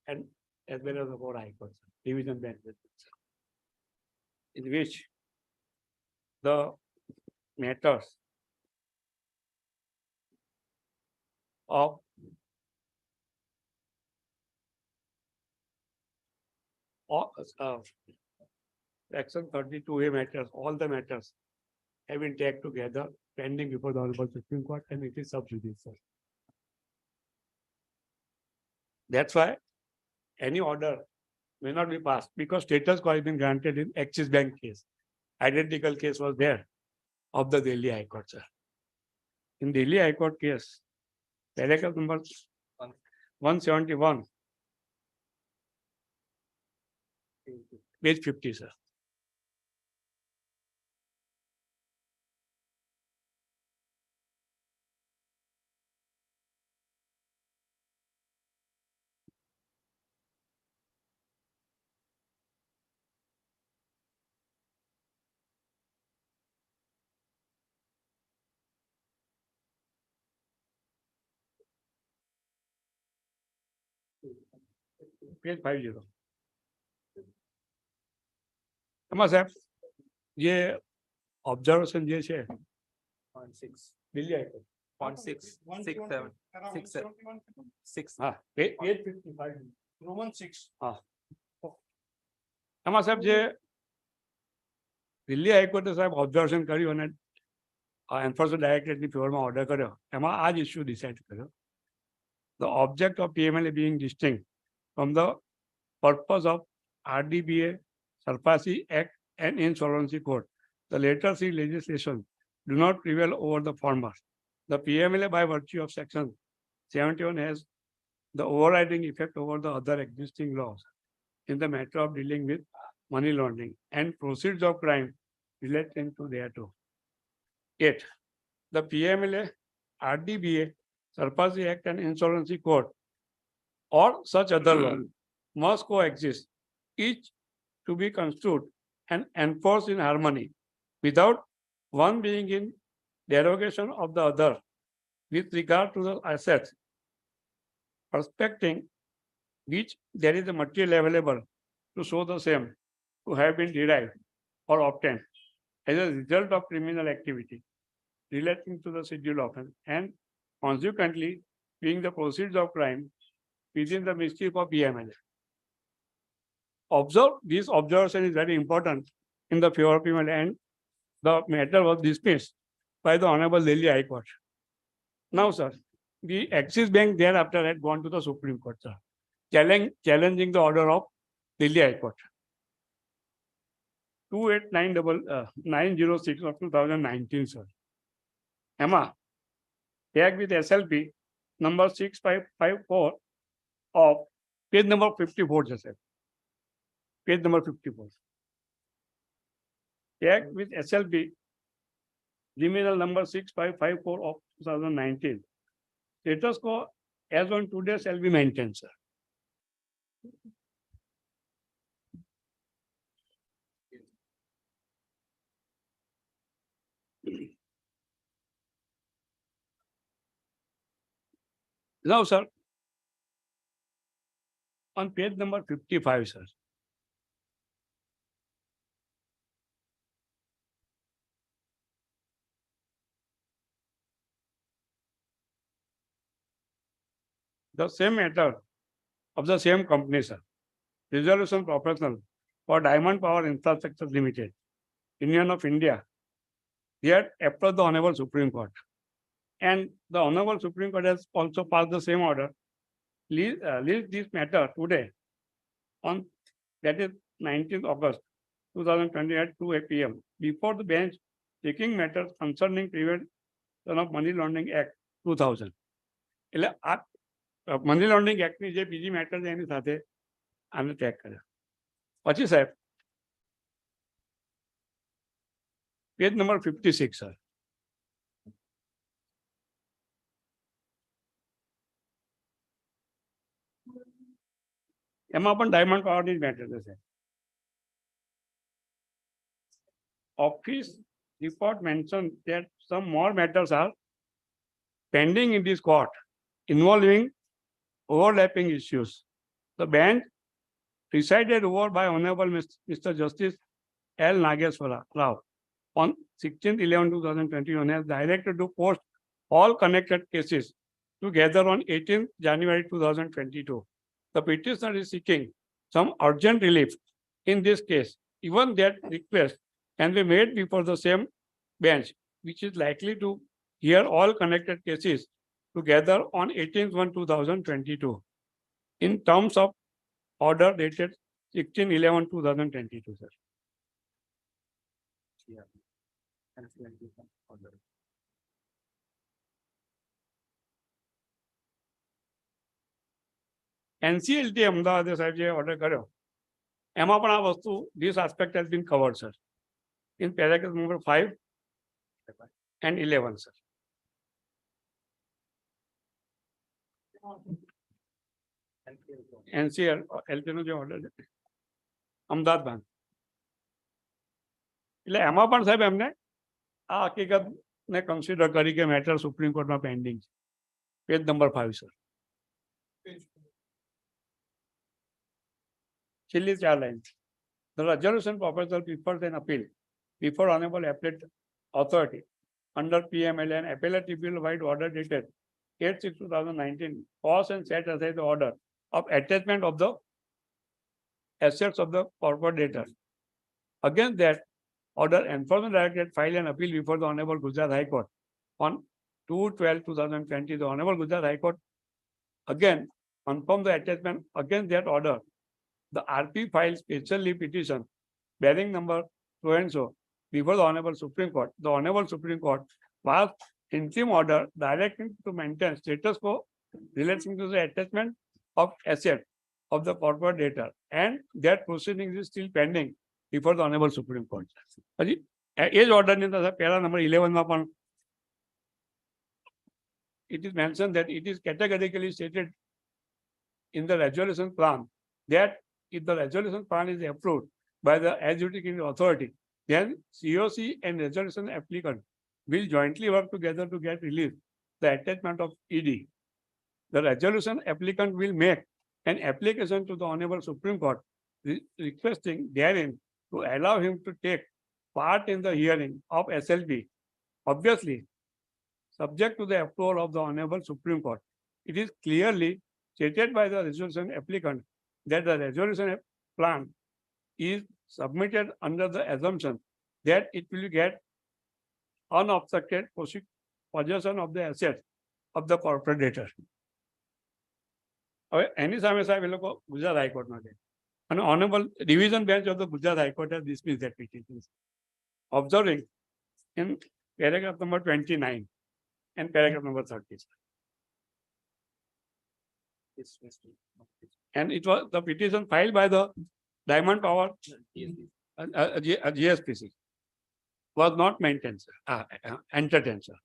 and as well as the four High Courts, Division Bench, in which the matters of Section 32A matters, all the matters have been taken together pending before the Honorable Supreme Court and it is sub judice. That's why any order may not be passed because status quo has been granted in Axis Bank case. Identical case was there of the Delhi High Court, sir. In Delhi High Court case, paragraph number 171, page 50, sir. Page 50. એમાં સાહેબ જે observation જે છે Delhi high court 6 હા page 55 Roman 6. હા એમાં સાહેબ જે દિલ્હી હાઈકોર્ટે સાહેબ ઓબ્ઝર્વેશન કર્યું અને એન્ફોર્સમેન્ટ ડાયરેક્ટરેટની ફેવરમાં ઓર્ડર કર્યો એમાં આ જ ઇસ્યુ ડિસાઇડ કર્યો. The object of PMLA being distinct from the purpose of RDBA, SARFAESI Act and Insolvency Code. The latter three legislation do not prevail over the former. The PMLA by virtue of section 71 has the overriding effect over the other existing laws in the matter of dealing with money laundering and proceeds of crime relating to thereto. 8. The PMLA, RDBA, SARFAESI Act and Insolvency Code or such other law must coexist, each to be construed and enforced in harmony, without one being in derogation of the other with regard to the assets, respecting which there is a material available to show the same to have been derived or obtained as a result of criminal activity relating to the scheduled offense and consequently being the proceeds of crime within the mischief of PMLA. Observe, this observation is very important in the favor of PMLA and the matter was dismissed by the Honorable Delhi High Court. Now, sir, the Axis Bank thereafter had gone to the Supreme Court, sir, challenging the order of Delhi High Court. 289906 of 2019, sir. Emma, tag with SLP number 6554 of page number 54, just page number 54. Tag with SLP criminal number 6554 of 2019. Status quo as on today shall be maintained, sir. Now, sir, on page number 55, sir, the same matter of the same company, sir. Resolution proposal for Diamond Power Infrastructure Limited, Union of India. He had approached the Honorable Supreme Court. And the Honorable Supreme Court has also passed the same order. Leave this matter today on that is 19th August 2020 at 2 p.m. before the bench taking matters concerning prevention of Money Laundering Act 2000. એટલે આ money laundering એક્ટની જે બીજી matter છે એની સાથે આને track કર્યા. પછી સાહેબ પેજ નંબર 56 સર. એમાં પણ ડાયમંડ પાવરની જ મેટર છે સાહેબ. Office report mentioned that some more matters are pending in this court involving overlapping issues. The bench presided over by Honorable Mr. Justice L. Nageswara Rao on 16/11/2021 has directed to post all connected cases together on 18th January 2022. The petitioner is seeking some urgent relief in this case. Even that request can be made before the same bench, which is likely to hear all connected cases together on 18/1/2022 in terms of order dated 16/11/2022, sir. NCLT અમદાવાદે સાહેબ જે order કર્યો એમાં પણ આ વસ્તુ this aspect has been covered, sir, in paragraph number 5 and 11, sir. NCLT નો જે order છે અમદાવાદ, એટલે એમાં પણ સાહેબ એમને આ હકીકતને કન્સિડર કરી કે મેટર સુપ્રીમ કોર્ટમાં પેન્ડિંગ છે. Page number 5, sir. છેલ્લી 4 line. The resolution proposal prefers an appeal before Honorable Appellate Authority under PMLA and Appellate Tribunal-wide order dated 8/6/2019 pause and set aside the order of attachment of the assets of the corporate debtor. Against that order, Enforcement Directorate filed an appeal before the Honorable Gujarat High Court on 2/12/2020. The Honorable Gujarat High Court again confirmed the attachment against that order. The RP filed special leave petition bearing number so and so before the Honorable Supreme Court. The Honorable Supreme Court passed interim order directing to maintain status quo relating to the attachment of asset of the corporate debtor, and that proceedings is still pending before the Honorable Supreme Court. હજી એ જ ઓર્ડરની અંદર પહેલા number 11 માં પણ it is mentioned that it is categorically stated in the resolution plan that if the resolution plan is approved by the adjudicating authority, then COC and resolution applicant will jointly work together to get released the attachment of ED. The resolution applicant will make an application to the Honorable Supreme Court requesting therein to allow him to take part in the hearing of SLP. Obviously, subject to the approval of the Honorable Supreme Court. It is clearly stated by the resolution applicant that the resolution plan is submitted under the assumption that it will get unobstructed possession of the assets of the corporate debtor. હવે એની સામે સાહેબ એ લોકો ગુજરાત હાઈકોર્ટમાં છે અને honourable division bench of the Gujarat high court has dismissed that petition. Observing in paragraph number 29 and paragraph number 30. And it was the petition filed by the Diamond Power GSPC was not maintained, sir. Entertained, sir.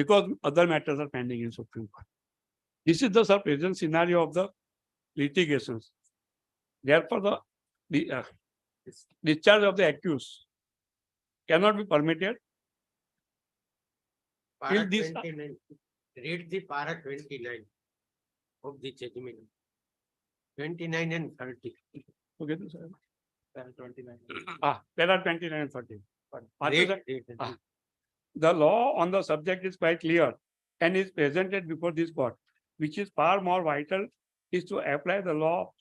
Because other matters are pending in Supreme Court. This is the present scenario of the litigations. Therefore, the discharge of the accused cannot be permitted till this. Read the para 29 of the judgment. 29 and 30. Okay, sir. Para 29. Para 29 and 30. Read. The law on the subject is quite clear and is presented before this court, which is far more vital, is to apply the law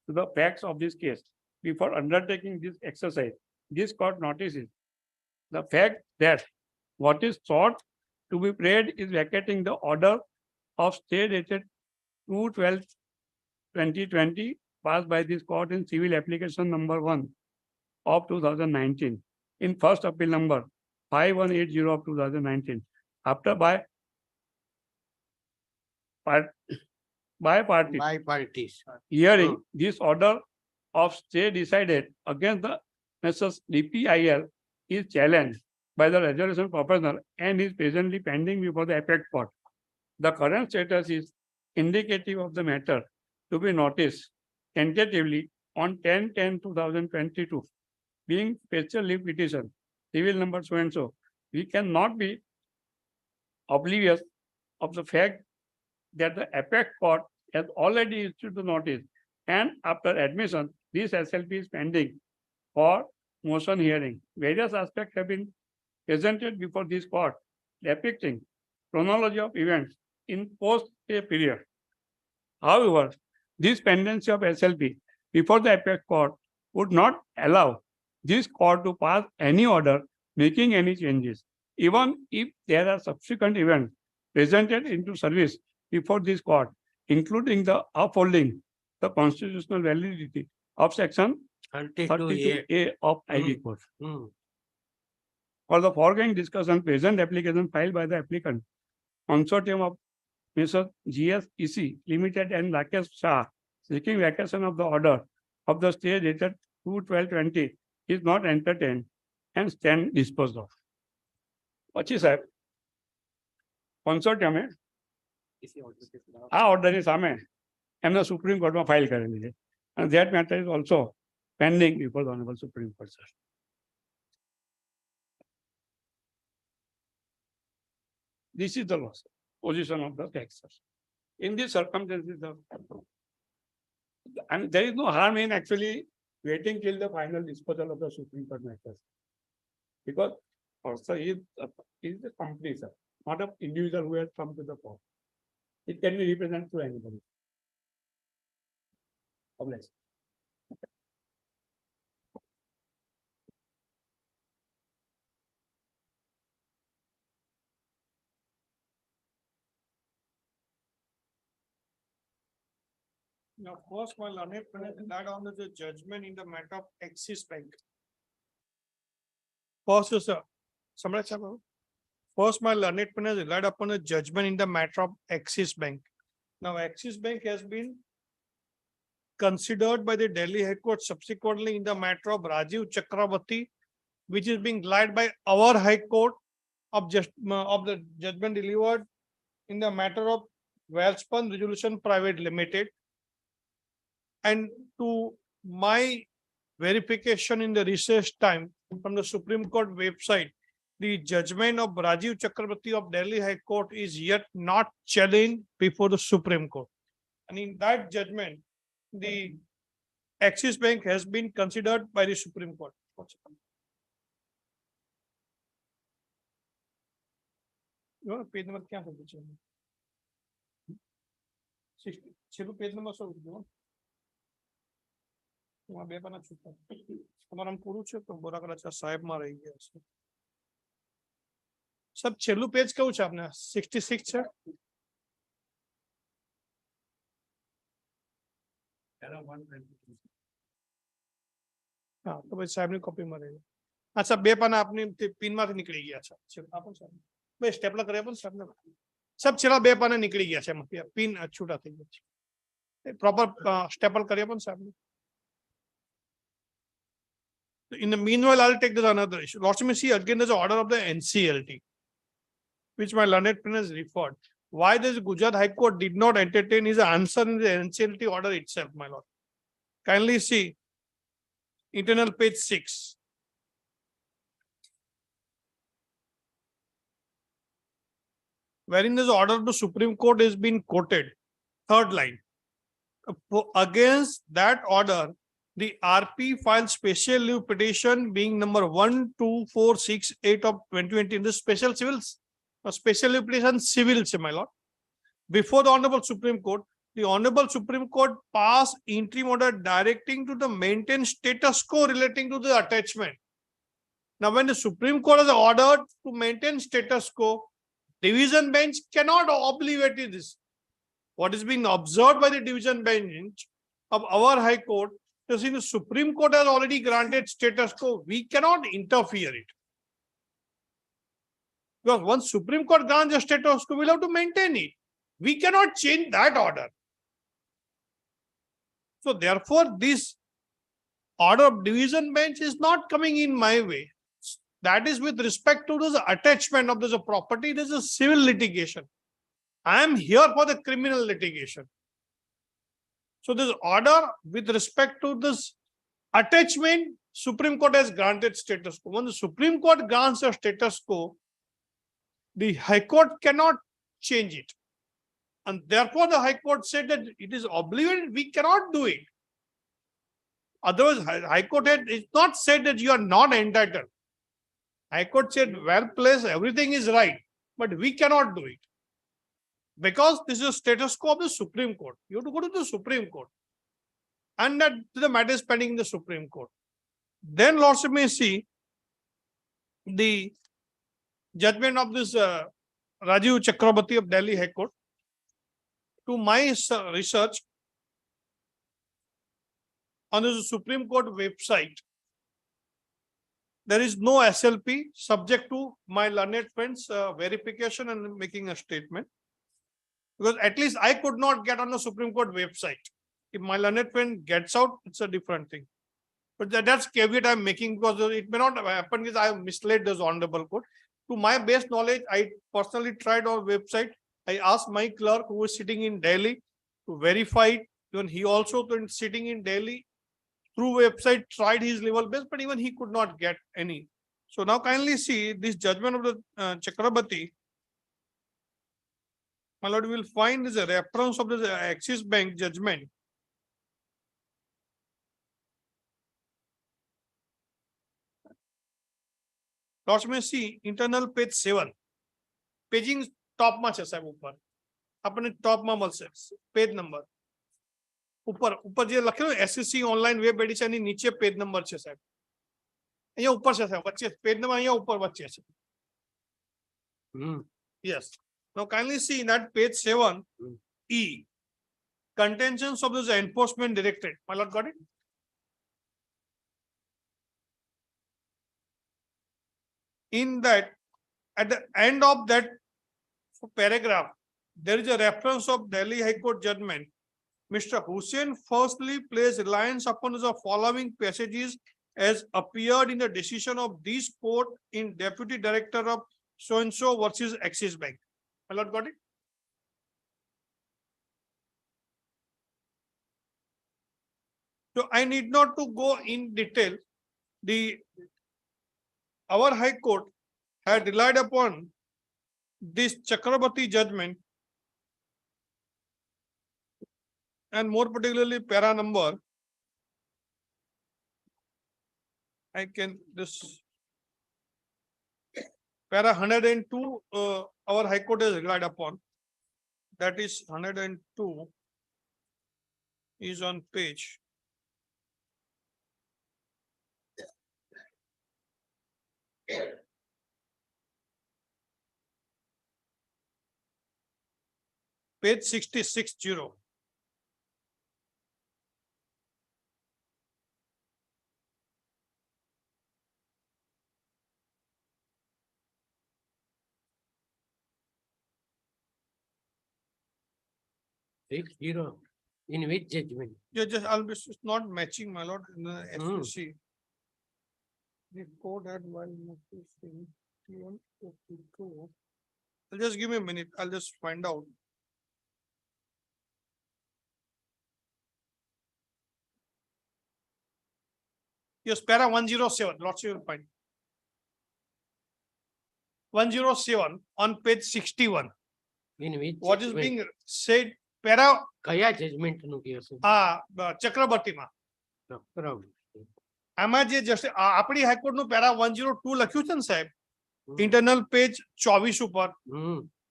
to the facts of this case. Before undertaking this exercise, this court notices the fact that what is sought to be paid is vacating the order of stay dated 2/12/2020 passed by this court in civil application number 1 of 2019 in first appeal number 5180 of 2019 after by parties. hearing this order of stay decided against the Messrs. DPIL is challenged by the resolution professional and is presently pending before the appellate court. The current status is indicative of the matter to be noticed tentatively on 10/10/2022, being special leave petition, civil number so and so. We cannot be oblivious of the fact that the appellate court has already issued the notice, and after admission, this SLP is pending for motion hearing. Various aspects have been presented before this court depicting chronology of events in post-stay period. However, this pendency of SLP before the appellate court would not allow this court to pass any order making any changes, even if there are subsequent events presented into service before this court, including the upholding the constitutional validity of section 32A of ID Code. For the foregoing discussion, present application filed by the applicant, consortium of Mr. GSEC Limited and Rakesh Shah, seeking vacation of the order of the stay dated 2/12/20 is not entertained and stand disposed of. પછી સાહેબ consortium આ ઓર્ડરની સામે એમને supreme કોર્ટમાં file કરેલી છે and that matter is also pending before the Honorable Supreme Court, sir. This is the law, sir. Position of the taxers. In these circumstances, and there is no harm in actually waiting till the final disposal of the Supreme Court matters, because also is the company, sir, not an individual who has come to the court. It can be represented to anybody. Obvious. Now, first, my learned friend relied on the judgment in the matter of Axis Bank. First, sir, first, my learned friend relied upon a judgment in the matter of Axis Bank. Now, Axis Bank has been considered by the Delhi High Court subsequently in the matter of Rajiv Chakrabarti, which is being lied by our High Court of the judgment delivered in the matter of Wellspun Resolution Private Limited. And to my verification in the recess time from the Supreme Court website, the judgment of Rajiv Chakrabarti of Delhi High Court is yet not challenged before the Supreme Court. And in that judgment, the Axis Bank has been considered by the Supreme Court. Page number 60 page number બે પાના છૂટા તમારા પૂરું છે તો બોરા કદાચ સાહેબમાં રહી ગયા છે સબ છેલ્લું પેજ કેવું છે આપને 66 છે હા તો ભાઈ સાહેબની કોપીમાં રહી અચ્છા બે પાના આપની પિનમાંથી નીકળી ગયા છે આપો સાહેબ ભાઈ સ્ટેપલર કરી આપો સાહેબને સબ છેલ્લા બે પાના નીકળી ગયા છે એમાં પિન છૂટા થઈ ગયા છે પ્રોપર સ્ટેપલ કરી આપો સાહેબને. In the meanwhile, I'll take this another issue. Lordship may see again there's an order of the NCLT, which my learned friend has referred. Why this Gujarat High Court did not entertain his answer in the NCLT order itself, my lord. Kindly see internal page 6. Wherein this order of the Supreme Court has been quoted. Third line. Against that order, the RP filed special leave petition being number 12468 of 2020 in the special civil special application civil છે my lord. Before the Honorable Supreme Court, the Honorable Supreme Court passed interim order directing to the maintain status quo relating to the attachment. Now, when the Supreme Court has ordered to maintain status quo, division bench cannot obligate this. What is being observed by the division bench of our High Court is in the Supreme Court has already granted status quo. We cannot interfere it. Because once Supreme Court grants a status quo, we'll have to maintain it. We cannot change that order. So therefore, this order of division bench is not coming in my way. That is with respect to this attachment of this property. This is civil litigation. I am here for the criminal litigation. So this order with respect to this attachment, Supreme Court has granted status quo. When the Supreme Court grants a status quo, the High Court cannot change it. And therefore, the High Court said that it is obligated, we cannot do it. Otherwise, High Court had not said that you are not entitled. High Court said, well placed, everything is right, but we cannot do it. Because this is a status quo of the Supreme Court. You have to go to the Supreme Court. And that the matter is pending in the Supreme Court. Then Lordship may see the judgment of this Rajiv Chakrabarti of Delhi High Court. To my research on the Supreme Court website, there is no SLP subject to my learned friend's verification and making a statement. Because at least I could not get on the Supreme Court website. If my learned friend gets out, it's a different thing. But that's caveat I'm making because it may not happen because I have misled this Honorable Court. To my best knowledge, I personally tried our website. I asked my clerk who is sitting in Delhi to verify it. Even he also sitting in Delhi through website tried his level best, but even he could not get any. So now kindly see this judgment of the Chakrabarti. My lord, you will find is a reference of the Axis Bank judgment. Lords may see internal page 7. Paging top માં છે સાહેબ ઉપર આપણને ટોપ માં મળશે page number ઉપર જે લખેલું એસએસસી ઓનલાઈન વેબ એડિશન ની નીચે પેજ નંબર છે સાહેબ અહીંયા ઉપર છે સાહેબ વચ્ચે પેજ નંબર અહીંયા ઉપર વચ્ચે છે yes now kindly see in that page 7 E contentions of this enforcement directorate. My lord got it? In that at the end of that paragraph, there is a reference of Delhi High Court judgment. Mr. Hussain firstly placed reliance upon the following passages as appeared in the decision of this court in Deputy Director of so-and-so versus Axis Bank. My lord got it? So I need not to go in detail. Our High Court had relied upon this Chakrabarti judgment and more particularly para number. I can this para 102 our High Court has relied upon. That is 102 is on page page 660. In which judgment? Yeah, just I'll be it's not matching, my lord. In the SEC. The code had 152. I'll just give me a minute. I'll just find out. Yes, para 107. Lots you will find. 107 on page 61. In which What is judgment? being said? Para કયા judgment નું કહો છો? ચક્રવર્તીમાં ચક્રવર્તી. આમાં જે આપણી high court નું para 102 લખ્યું છે ને સાહેબ इंटरनल पेज 24 ऊपर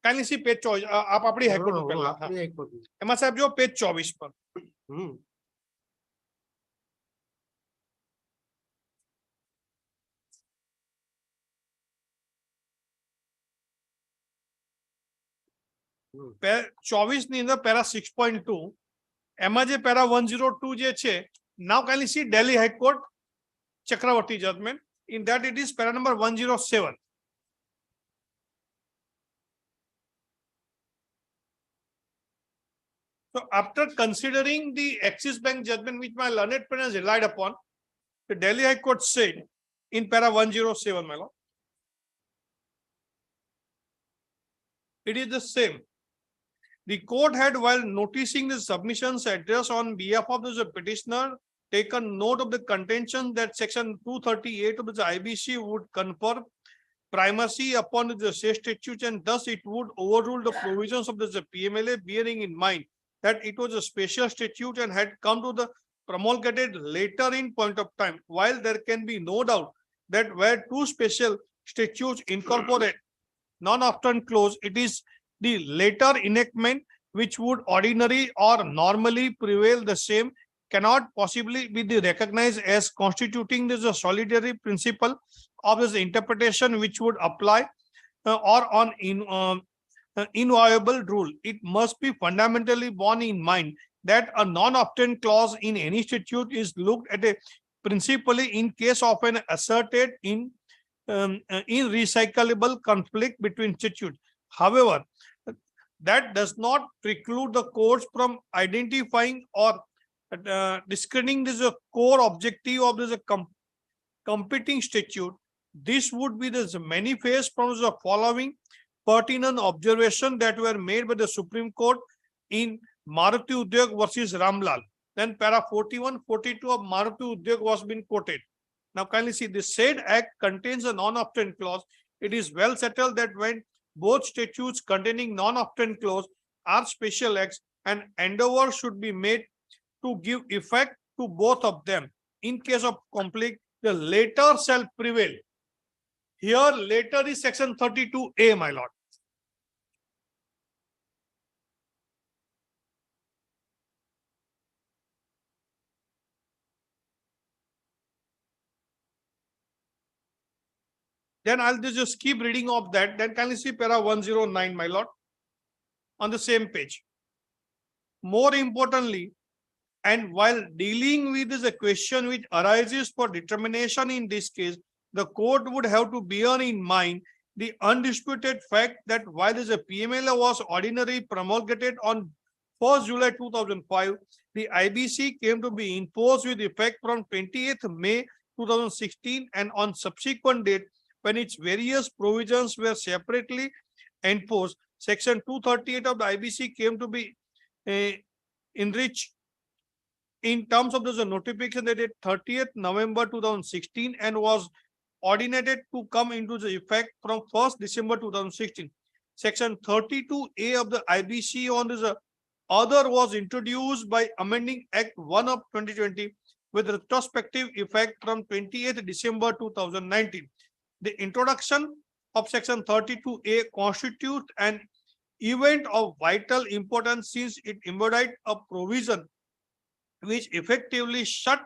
काइंडली सी पेज 24 आप अपनी हाईकोर्ट में पहला આપણી હાઈકોર્ટ एमा साहब जो पेज 24 पर ચોવીસ ની અંદર પેરા 6.2 એમાં જે પેરા 102 જે છે now kindly see Delhi high court Chakravarti judgment in that it is para number 107. So after considering the Axis Bank judgment which my learned pen has relied upon, the Delhi High Court said in para 107, my lord, it is the same. The court had, while noticing the submissions addressed on behalf of the petitioner, taken note of the contention that section 238 of the IBC would confer primacy upon the said statute, and thus it would overrule the provisions of the PMLA, bearing in mind that it was a special statute and had come to the promulgated later in point of time. While there can be no doubt that where two special statutes incorporate non-obstant clause, it is the later enactment which would ordinary or normally prevail. The same cannot possibly be recognized as constituting this a solitary principle of this interpretation which would apply or on inviolable rule. It must be fundamentally borne in mind that a non-obstant clause in any statute is looked at principally in case of an asserted irreconcilable conflict between statutes. However, that does not preclude the courts from identifying or discerning this a core objective of this competing statute. This would be the manifest from the following pertinent observation that were made by the Supreme Court in Maruti Udyog versus Ramlal. Then para 41, 42 of Maruti Udyog was been quoted. Now kindly see, the said act contains a non-obstant clause. It is well settled that when both statutes containing non-obstant clause are special acts, an endeavor should be made to give effect to both of them. In case of conflict, the later shall prevail. Here, later is section 32A, my lord. Then I'll just keep reading of that. Then can you see para 109, my lord, on the same page. More importantly, and while dealing with this a question which arises for determination in this case, the court would have to bear in mind the undisputed fact that while this a PMLA was ordinarily promulgated on 1st July 2005, the IBC came to be imposed with effect from 28th May 2016, and on subsequent date when its various provisions were separately enforced, section 238 of the IBC came to be enriched in terms of the notification dated 30th November 2016 and was ordinated to come into the effect from 1st December 2016. Section 32A of the IBC on this other was introduced by amending Act 1 of 2020 with retrospective effect from 28th December 2019. The introduction of section 32A constitutes an event of vital importance since it embodied a provision which effectively shut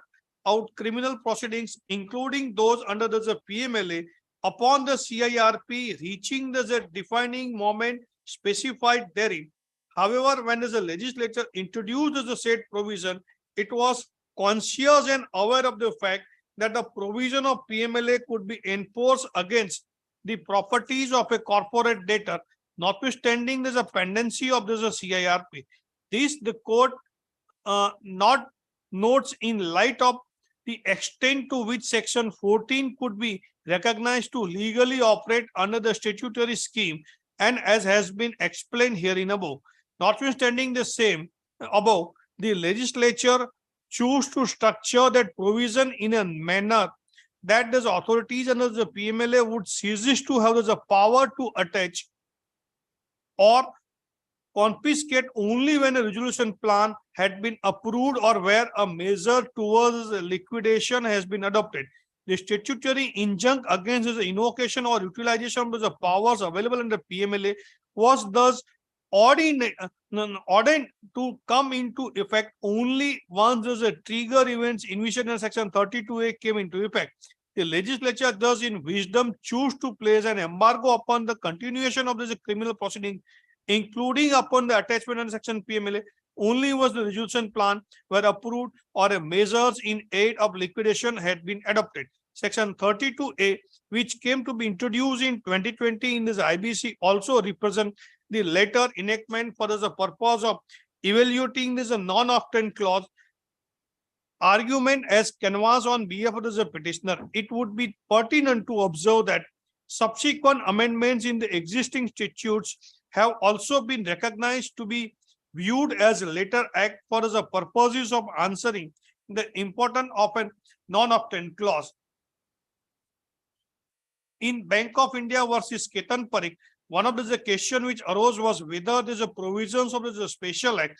out criminal proceedings, including those under the PMLA, upon the CIRP reaching the defining moment specified therein. However, when the legislature introduced the said provision, it was conscious and aware of the fact that the provision of PMLA could be enforced against the properties of a corporate debtor, notwithstanding there's a pendency of this CIRP. This the court not notes in light of the extent to which section 14 could be recognized to legally operate under the statutory scheme, and as has been explained herein above. Notwithstanding the same above, the legislature choose to structure that provision in a manner that the authorities under the PMLA would cease to have the power to attach or confiscate only when a resolution plan had been approved or where a measure towards liquidation has been adopted. the statutory injunct against the invocation or utilization of the powers available under PMLA was thus ordained to come into effect only once the trigger events envisioned in section 32A came into effect. The legislature thus in wisdom chose to place an embargo upon the continuation of this criminal proceeding, including upon the attachment under section PMLA, only was the resolution plan were approved or measures in aid of liquidation had been adopted. Section 32A, which came to be introduced in 2020 in this IBC, also represent the later enactment for the purpose of evaluating this non-obtained clause argument as canvas on behalf of the petitioner. It would be pertinent to observe that subsequent amendments in the existing statutes have also been recognized to be viewed as a later act for the purposes of answering the importance of a non-obtained clause. In Bank of India versus Ketan Parikh, one of the question which arose was whether there is a provisions of the special act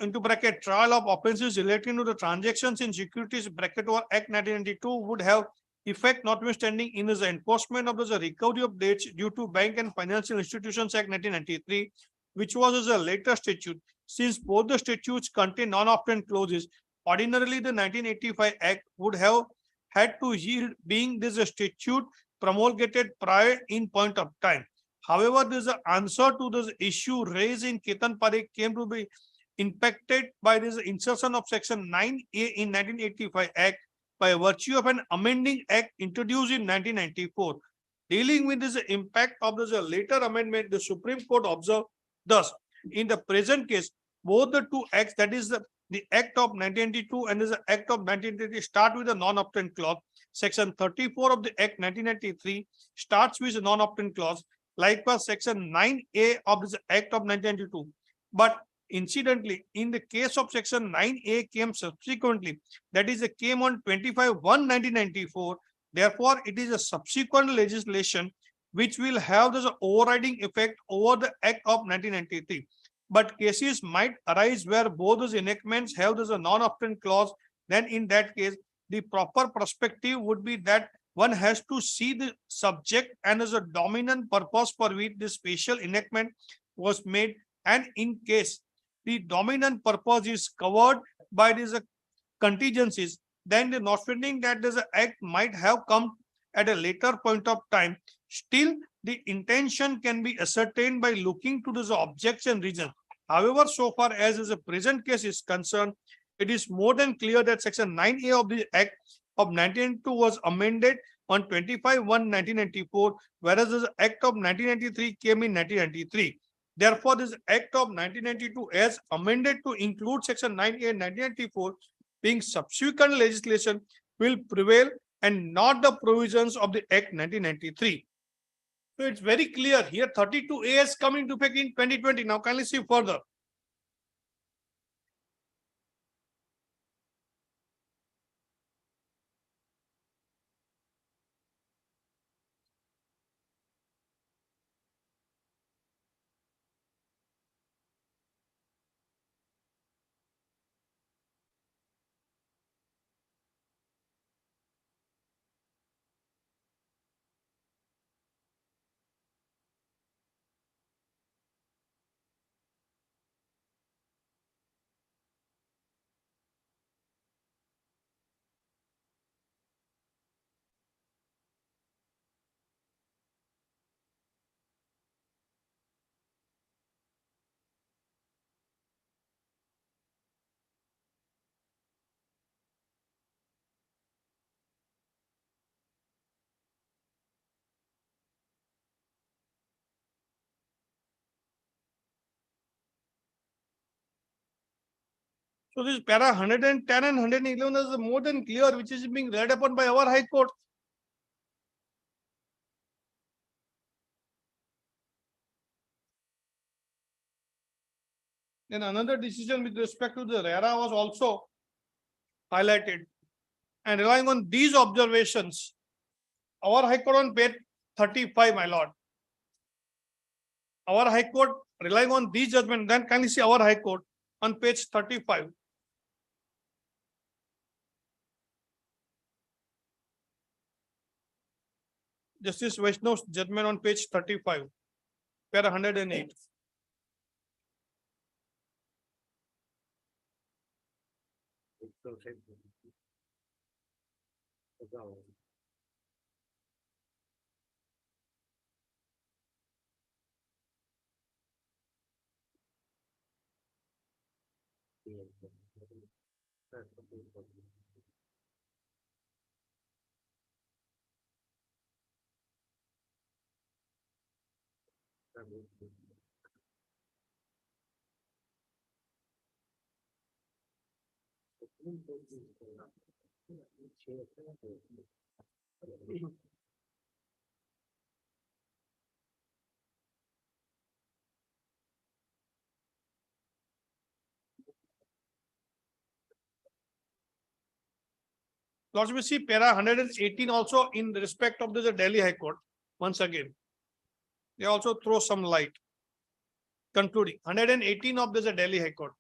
into bracket trial of offences relating to the transactions in securities bracket or Act 1992 would have effect notwithstanding in the enforcement of the recovery of debts due to Bank and Financial Institutions Act 1993, which was a later statute. Since both the statutes contain non-obtained clauses, ordinarily the 1985 Act would have had to yield, being this a statute promulgated prior in point of time. However, this answer to this issue raised in Ketan Parikh came to be impacted by this insertion of section 9A in 1985 Act by virtue of an amending act introduced in 1994. Dealing with this impact of this later amendment, the Supreme Court observed thus, in the present case, both the two acts, that is the Act of 1992 and the Act of 1993, start with a non-obtained clause. Section 34 of the Act 1993 starts with a non-obtained clause. Likewise, Section 9A of the Act of 1992. But incidentally, in the case of Section 9A came subsequently, that is, it came on 25/1/1994. Therefore, it is a subsequent legislation which will have this overriding effect over the Act of 1993. But cases might arise where both those enactments have this non-obtained clause. Then in that case, the proper perspective would be that one has to see the subject and as a dominant purpose for which this special enactment was made. And in case the dominant purpose is covered by these contingencies, then the notwithstanding that this act might have come at a later point of time, still the intention can be ascertained by looking to this objects and reasons. However, so far as the present case is concerned, it is more than clear that Section 9A of the Act of 1992 was amended on 25/1/1994, whereas the Act of 1993 came in 1993. Therefore, this Act of 1992 as amended to include Section 9A in 1994 being subsequent legislation will prevail and not the provisions of the Act 1993. So it's very clear here 32A has come into effect in 2020. Now kindly see further. So this para 110 and 111 is more than clear, which is being read upon by our High Court. Then another decision with respect to the RERA was also highlighted. And relying on these observations, our High Court on page 35, my lord. Our High Court relying on these judgments, then kindly see our High Court on page 35. Justice Vaishnav's judgment on page 35, para 108. Lords, we see para 118 also in respect of the Delhi High Court. Once again, they also throw some light. Concluding 118 of the Delhi High Court.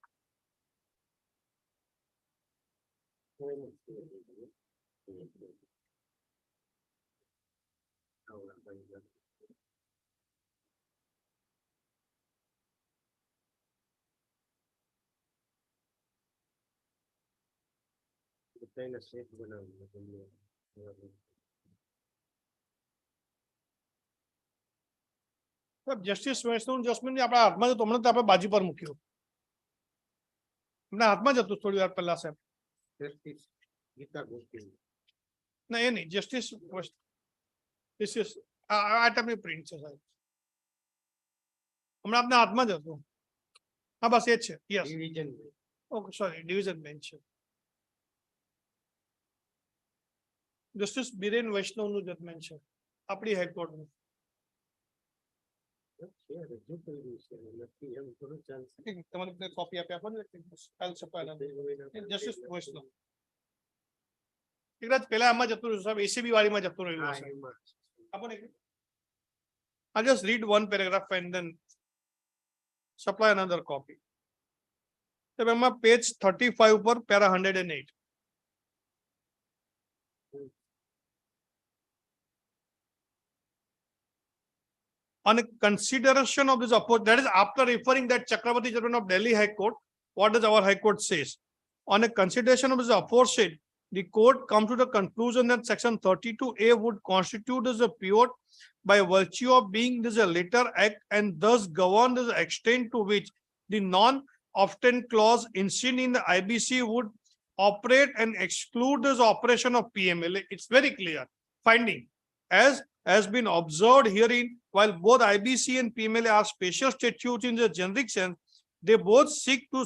Justice Vaishnav jasmine આપણા હાથમાં તો હમણાં તો આપણે બાજી પર મૂક્યું હમણાં હાથમાં જ હતું થોડી વાર પહેલા સાહેબ ના એ નહીં જસ્ટિસ આ ટાઈપની પ્રિન્ટ છે સાહેબ હમણાં આપણા હાથમાં જ હતું હા બસ એ જ છે yes okay sorry division bench છે જસ્ટિસ બિરેન વૈષ્ણવનું જજમેન્ટ છે આપણી હાઈકોર્ટનું તમારે કોપી આપી આપો ને કાલ છપાયેલા જસ્ટિસ વૈષ્ણવ કદાચ પહેલા આમાં જતું રહ્યું સાહેબ એસીબી વાળીમાં જતું રહ્યું છે આપો ને I just read one paragraph and then supply another copy. So, એમાં page 35 પર para 108. On a consideration of this approach, that is after referring that Chakravarti judgment of Delhi High Court, what does our High Court says? On a consideration of this aforesaid, the court comes to the conclusion that section 32A would constitute as a pivot by virtue of being this a later act and thus govern the extent to which the non-often clause instilled in the IBC would operate and exclude this operation of PMLA. It's very clear. Finding, as has been observed herein, while both IBC and PMLA are special statutes in the generic sense, they both seek to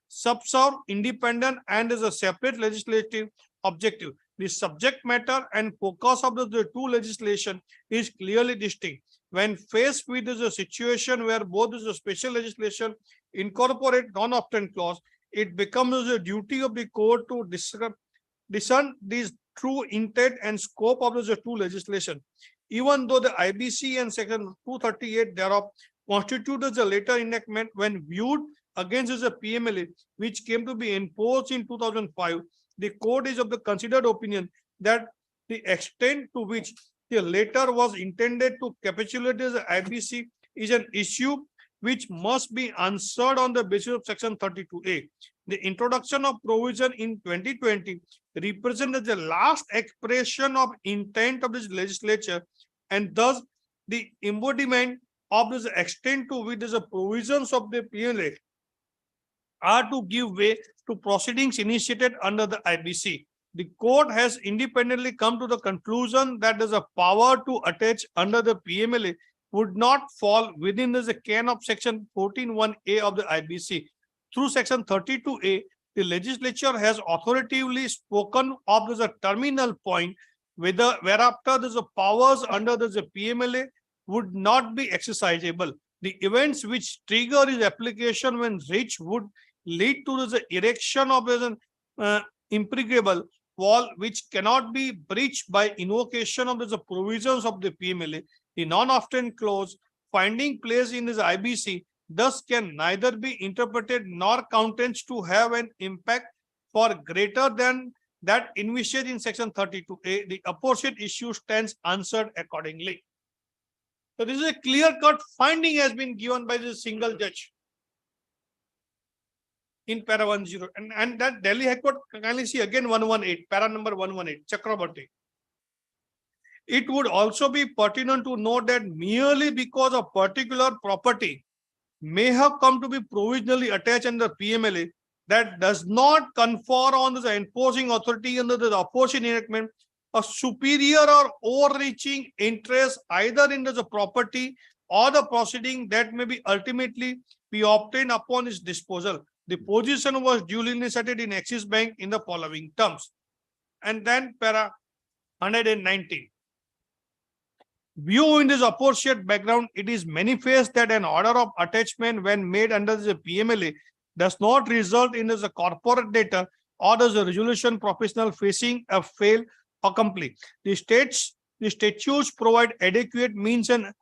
subserve independent and as a separate legislative objective. The subject matter and focus of the two legislation is clearly distinct. When faced with a situation where both is a special legislation incorporate non-often clause, it becomes a duty of the court to discern this true intent and scope of the two legislation. Even though the IBC and section 238 thereof constitute as a later enactment when viewed against the PMLA, which came to be enforced in 2005, the court is of the considered opinion that the extent to which the latter was intended to capitulate the IBC is an issue which must be answered on the basis of section 32A. The introduction of provision in 2020 represents the last expression of intent of this legislature and thus the embodiment of this extent to which the provisions of the PLA are to give way to proceedings initiated under the IBC. The court has independently come to the conclusion that there's a power to attach under the PMLA would not fall within the can of section 14(1)A of the IBC. Through section 32A, the legislature has authoritatively spoken of the terminal point whereafter the powers under the PMLA would not be exercisable. The events which trigger its application when reached would lead to the erection of an impregnable wall which cannot be breached by invocation of the provisions of the PMLA. The non-often clause finding place in this IBC thus can neither be interpreted nor counted to have an impact for greater than that envisaged in section 32A, the aforesaid issue stands answered accordingly. So this is a clear-cut finding has been given by the single judge in para 10, and that Delhi High Court, kindly see again 118, para number 118, Chakrabarti. It would also be pertinent to note that merely because a particular property may have come to be provisionally attached under PMLA, that does not confer on the enforcing authority under the aforesaid enactment a superior or overreaching interest either in the property or the proceeding that may be ultimately be obtained upon its disposal. The position was duly stated in Axis Bank in the following terms. And then para 119. Viewing this aforesaid background, it is manifest that an order of attachment when made under the PMLA does not result in the corporate debtor or the resolution professional facing a fail or complete. The statutes provide adequate means and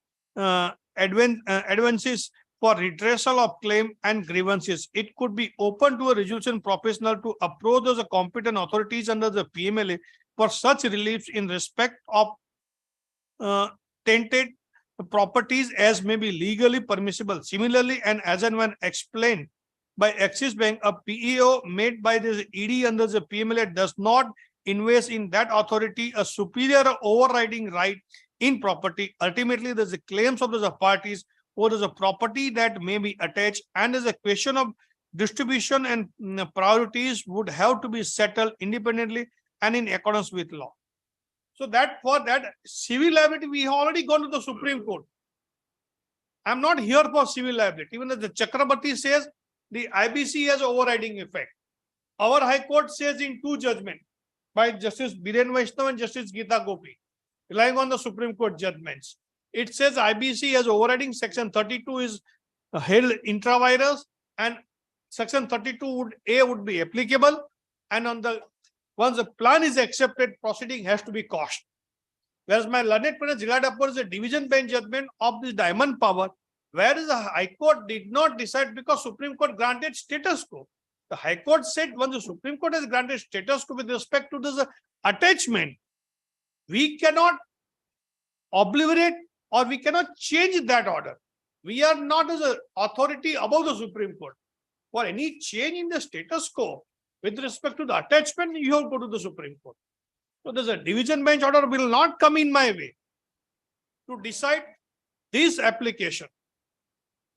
advances for redressal of claim and grievances. It could be open to a resolution professional to approach the competent authorities under the PMLA for such reliefs in respect of tainted properties as may be legally permissible. Similarly, and as and when explained by Axis Bank, a PEO made by the ED under the PMLA does not invest in that authority a superior overriding right in property. Ultimately, there's the claims of the parties or there's a property that may be attached, and there's a question of distribution and priorities would have to be settled independently and in accordance with law. So that for that civil liability, we have already gone to the Supreme Court. I'm not here for civil liability. Even as the Chakrabarti says, the IBC has overriding effect. Our High Court says in two judgments by Justice Biren Vaishnav and Justice Geeta Gopi, relying on the Supreme Court judgments. It says IBC has overriding. Section 32 is held intra-virus, and Section 32 would be applicable. And on the once the plan is accepted, proceeding has to be quashed. Whereas my learned friend relied upon the division bench judgment of the diamond power, whereas the High Court did not decide because Supreme Court granted status quo. The High Court said when the Supreme Court has granted status quo with respect to this attachment, we cannot obliterate or we cannot change that order. We are not as an authority above the Supreme Court. For any change in the status quo with respect to the attachment, you have to go to the Supreme Court. So there's a division bench order will not come in my way to decide this application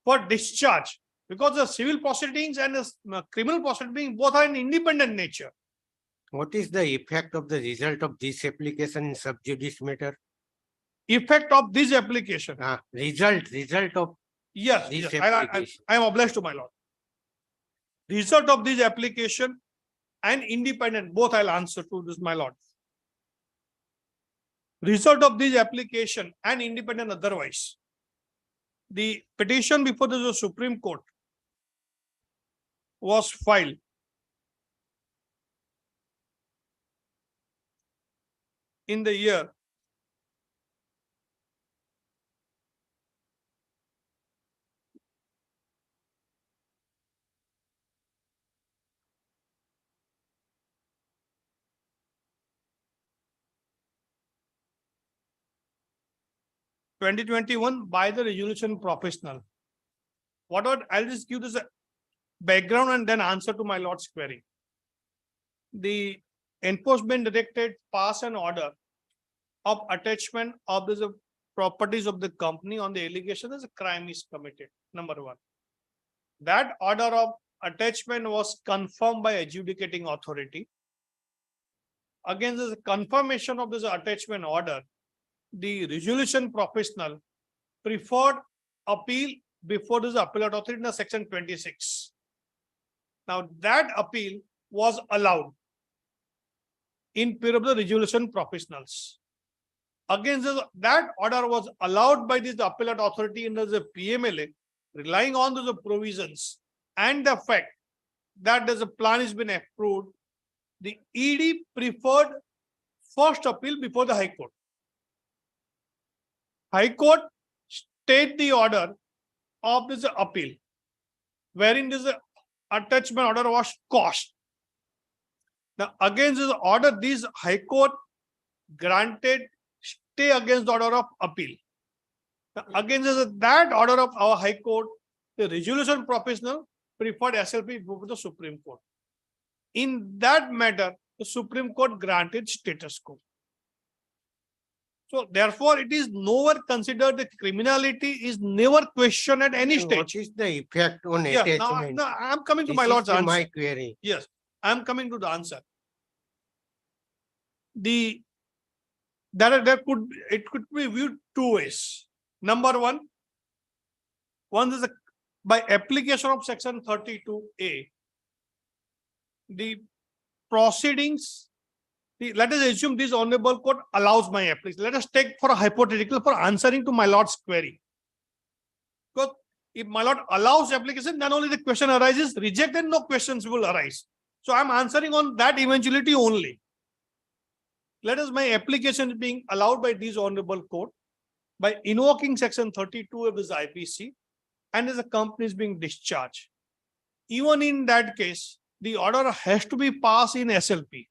for discharge, because the civil proceedings and the criminal proceedings both are in independent nature. What is the effect of the result of this application in sub judice matter? Effect of this application. Result of yes, this yes. I am obliged to my lord. Result of this application and independent, both I'll answer to this, my lord. Result of this application and independent otherwise. The petition before the Supreme Court was filed in the year 2021 by the resolution professional. I'll just give this a background and then answer to my lord's query. The enforcement directorate passed an order of attachment of the properties of the company on the allegation that a crime is committed. Number one. That order of attachment was confirmed by adjudicating authority. Against the confirmation of this attachment order, the resolution professional preferred appeal before this appellate authority in the section 26. Now that appeal was allowed in period of the resolution professionals. Against this, that order was allowed by this appellate authority in the PMLA, relying on the provisions and the fact that the plan has been approved. The ED preferred first appeal before the High Court. High Court stayed the order of this appeal, wherein this attachment order was quashed. Now, against this order, this High Court granted stay against the order of appeal. Now, against that order of our High Court, the resolution professional preferred SLP before the Supreme Court. In that matter, the Supreme Court granted status quo. So therefore, it is nowhere considered the criminality is never questioned at any stage. What is the effect on Yeah, attachment? now I am coming to This my is lord's the answer. my query. Yes, I am coming to the answer. It could be viewed two ways. Number one is by application of section 32A, the proceedings. Let us assume this honorable court allows my application. Let us take for a hypothetical for answering to my lord's query. Because if my lord allows application, then only the question arises. Rejected, no questions will arise. So I am answering on that eventuality only. Let us my application is being allowed by this honorable court by invoking section 32 of this IPC, and as a company is being discharged. Even in that case, the order has to be passed in SLP.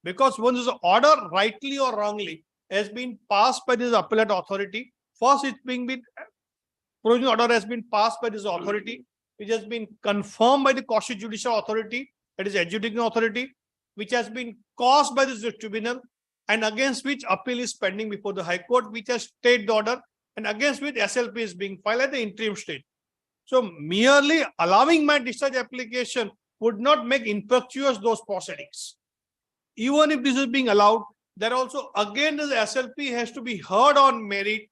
Because once the order, rightly or wrongly, has been passed by this appellate authority, first it's being provisional order has been passed by this authority, which has been confirmed by the quasi-judicial authority, that is adjudicating authority, which has been caused by this tribunal, and against which appeal is pending before the High Court, which has stayed the order, and against which SLP is being filed at the interim stage. So merely allowing my discharge application would not make infructuous those proceedings. Even if this is being allowed, there also again the SLP has to be heard on merit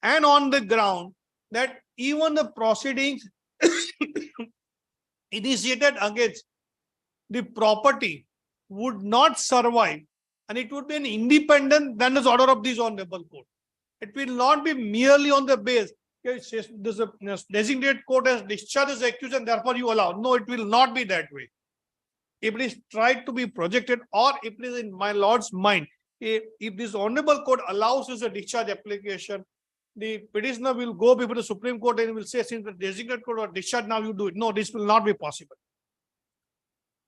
and on the ground that even the proceedings initiated against the property would not survive, and it would be an independent than the order of this honorable court. It will not be merely on the base, there's a designated court has discharged as accused and therefore you allow. No, it will not be that way. If it is tried to be projected, or if it is in my lord's mind, if this honorable court allows us a discharge application, the petitioner will go before the Supreme Court and will say, since the designated court or discharge, now you do it. No, this will not be possible.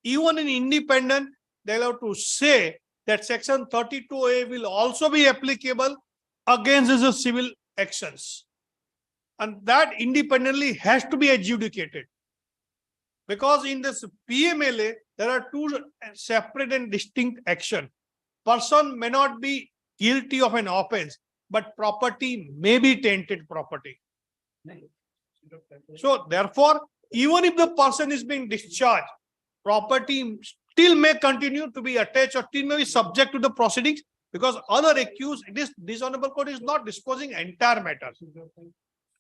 Even in independent, they have to say that section 32A will also be applicable against the civil actions. And that independently has to be adjudicated. Because in this PMLA, there are two separate and distinct actions. Person may not be guilty of an offense, but property may be tainted property. So therefore, even if the person is being discharged, property still may continue to be attached or still may be subject to the proceedings, because other accused, this honorable court is not disposing entire matter.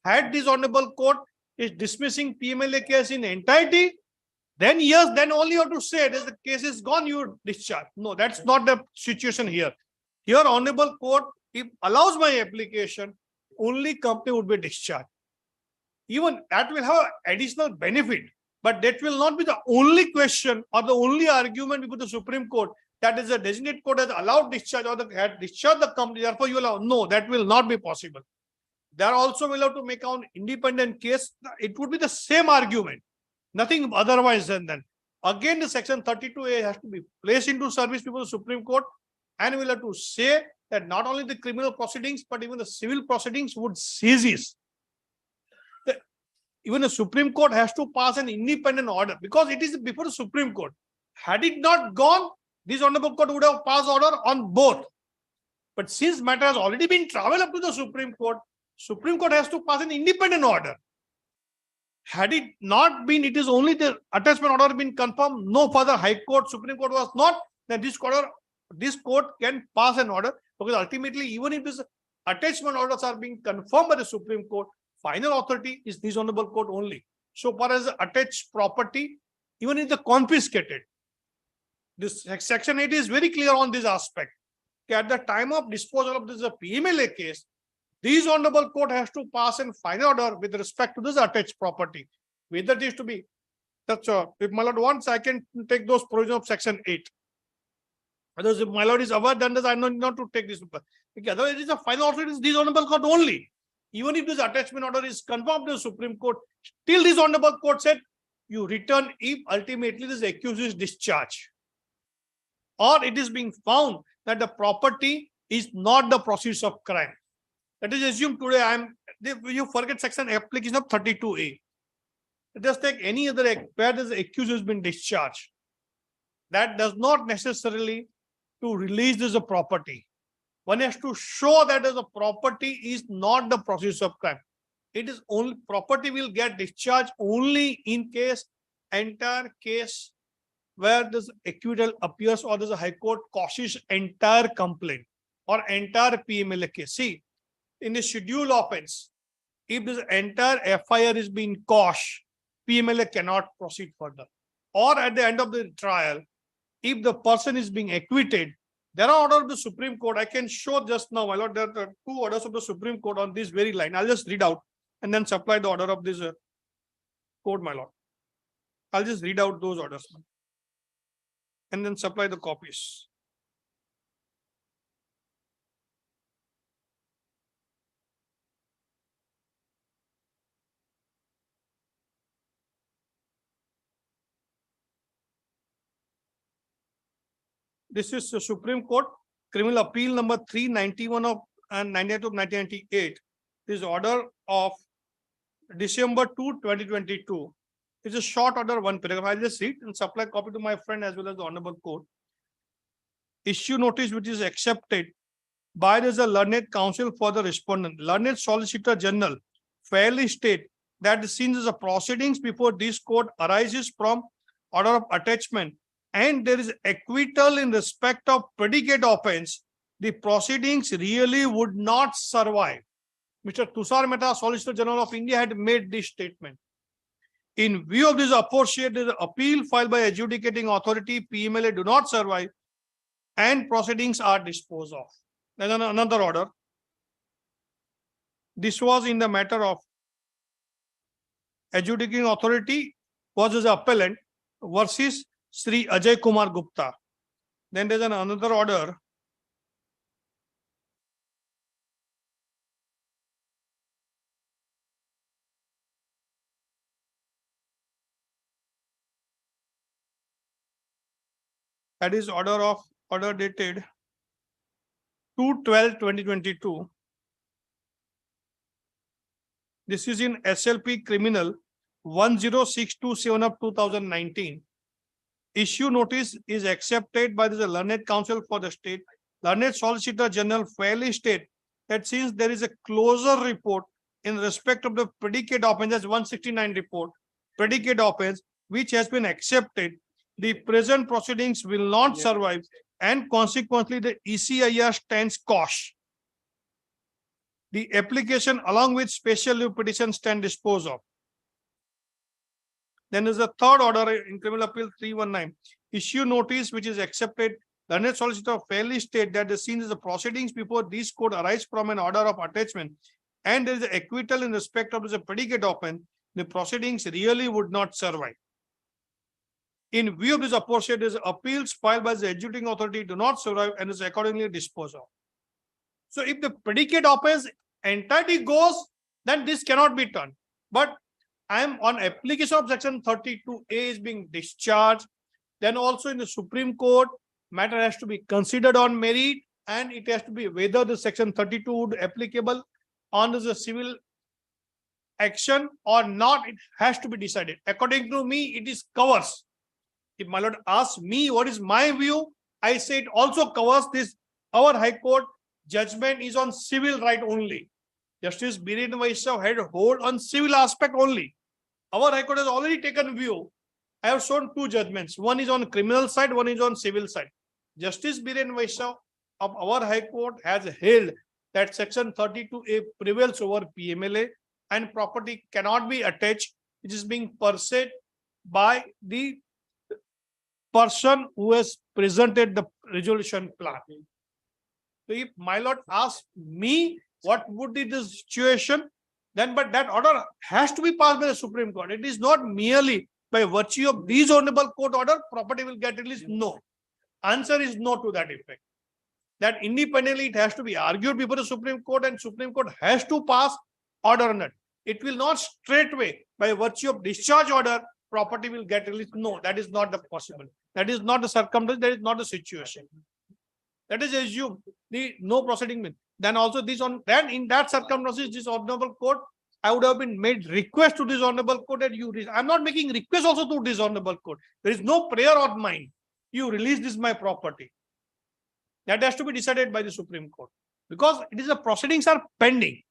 Had this honorable court is dismissing PMLA case in entirety, then yes, then only you have to say that the case is gone, you discharge. No, that's not the situation here. Here, honorable court, if allows my application, only company would be discharged. Even that will have additional benefit, but that will not be the only question or the only argument before the Supreme Court that is a designated court has allowed discharge or had discharged the company, therefore you allow. No, that will not be possible. They are also allowed to make an independent case. It would be the same argument, nothing otherwise than that. Again, the section 32A has to be placed into service before the Supreme Court, and will have to say that not only the criminal proceedings, but even the civil proceedings would cease. Even the Supreme Court has to pass an independent order because it is before the Supreme Court. Had it not gone, this honorable court would have passed order on both. But since matter has already been traveled up to the Supreme Court has to pass an independent order. Had it not been, it is only the attachment order been confirmed, no further High Court, Supreme Court was not, then this court can pass an order, because ultimately, even if this attachment orders are being confirmed by the Supreme Court, final authority is this honorable court only. So far as attached property, even if the confiscated, this section 8 is very clear on this aspect. At the time of disposal of this PMLA case, this honorable court has to pass a final order with respect to this attached property. Whether it is to be, that's if my lord wants, I can take those provisions of section 8. Otherwise, if my lord is aware, then I know not to take this. Okay, otherwise, it is a final order, it is this honorable court only. Even if this attachment order is confirmed to the Supreme Court, still this honorable court said, you return if ultimately this accused is discharged. or it is being found that the property is not the proceeds of crime. Let us assume today you forget section application of 32A. Let us take any other act where the accused has been discharged. That does not necessarily to release this property. One has to show that the property is not the proceeds of crime. It is only property will get discharged only in case entire case where this acquittal appears or there's a high court quashes entire complaint or entire PMLA case. See, in the schedule offense, if this entire FIR is being quashed, PMLA cannot proceed further. Or at the end of the trial, if the person is being acquitted, there are orders of the Supreme Court. I can show just now, my lord, there are 2 orders of the Supreme Court on this very line. I'll just read out and then supply the order of this court, my lord. I'll just read out those orders and then supply the copies. This is the Supreme Court Criminal Appeal number 391 of and 98 of 1998. This order of December 2, 2022. It's a short order, 1 paragraph. I'll just read and supply copy to my friend as well as the Honorable Court. Issue notice which is accepted by the learned counsel for the respondent. Learned Solicitor General fairly state that since the proceedings before this court arises from order of attachment and there is acquittal in respect of predicate offense, the proceedings really would not survive. Mr. Tushar Mehta, Solicitor General of India, had made this statement. In view of this aforesaid, the appeal filed by adjudicating authority, PMLA, do not survive and proceedings are disposed of. Then another order. This was in the matter of adjudicating authority was as appellant versus Sri Ajay Kumar Gupta. Then there's another order. That is order dated 2/12/2022. This is in SLP Criminal 10627 of 2019. Issue notice is accepted by the learned counsel for the state. Learned Solicitor General fairly state that since there is a closer report in respect of the predicate offense, as 169 report, predicate offense, which has been accepted, the present proceedings will not survive and consequently the ECIR stands quash. The application along with special leave petition stand disposed of. Then there's a third order in Criminal Appeal 319. Issue notice which is accepted. Learned Solicitor fairly state that the scenes the proceedings before this court arise from an order of attachment and there is an acquittal in respect of the predicate offense, the proceedings really would not survive. In view of this aforesaid, appeals filed by the adjudicating authority do not survive and is accordingly disposed of. So if the predicate offense entirety goes, then this cannot be done. But I am on application of section 32A is being discharged. Then also in the Supreme Court, matter has to be considered on merit and it has to be whether the section 32 would applicable on the civil action or not. It has to be decided. According to me, it is covers. If my lord asks me what is my view, I say it also covers this. Our High Court judgment is on civil right only. Justice Biren Vaishnav had hold on civil aspect only. Our High Court has already taken view. I have shown 2 judgments. One is on criminal side, one is on civil side. Justice Biren Vaishnav of our High Court has held that section 32A prevails over PMLA and property cannot be attached, which is being pursued by the person who has presented the resolution plan. So if my lord asks me what would be the situation, then but that order has to be passed by the Supreme Court. It is not merely by virtue of these honorable court order, property will get released. No. Answer is no to that effect. That independently it has to be argued before the Supreme Court and Supreme Court has to pass order on it. It will not straightway by virtue of discharge order, property will get released. No, that is not the possible. That is not the circumstance. That is not the situation. That is assumed the no proceeding means. Then also this on then in that circumstances, this honorable court, I would have been made request to this honorable court that you. I'm not making request also to this honorable court. There is no prayer of mine. You release this my property. That has to be decided by the Supreme Court because it is the proceedings are pending.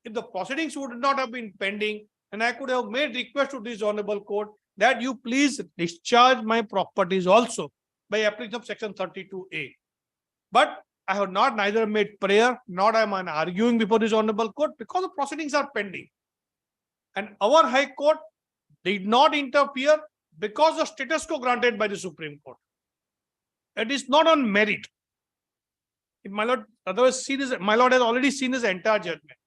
If the proceedings would not have been pending, then I could have made request to this honorable court that you please discharge my properties also by application of section 32A. But I have not neither made prayer nor am I arguing before this honorable court because the proceedings are pending. And our High Court did not interfere because the status quo granted by the Supreme Court. It is not on merit. If my lord, otherwise seen his, my lord has already seen his entire judgment.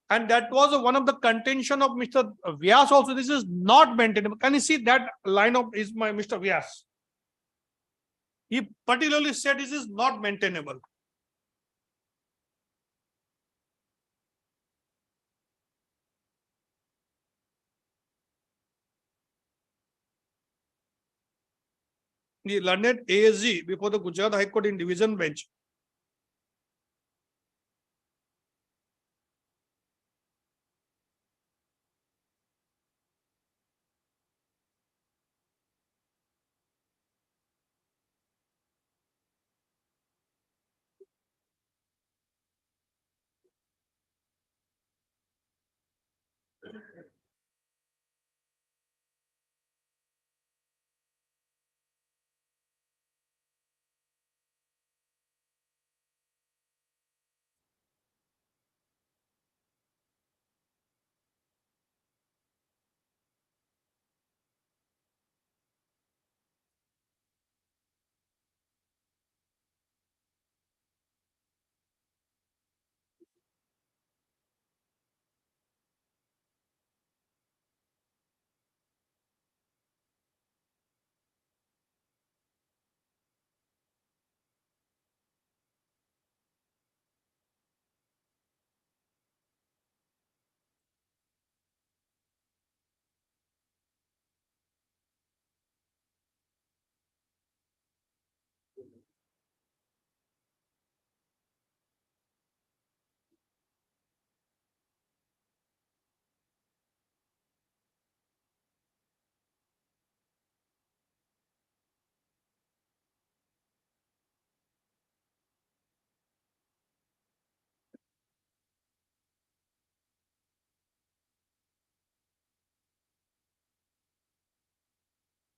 And that was one of the contention of Mr. Vyas also. This is not maintainable. Can you see that line of is my Mr. Vyas? He particularly said this is not maintainable. The learned ASG before the Gujarat High Court in division bench.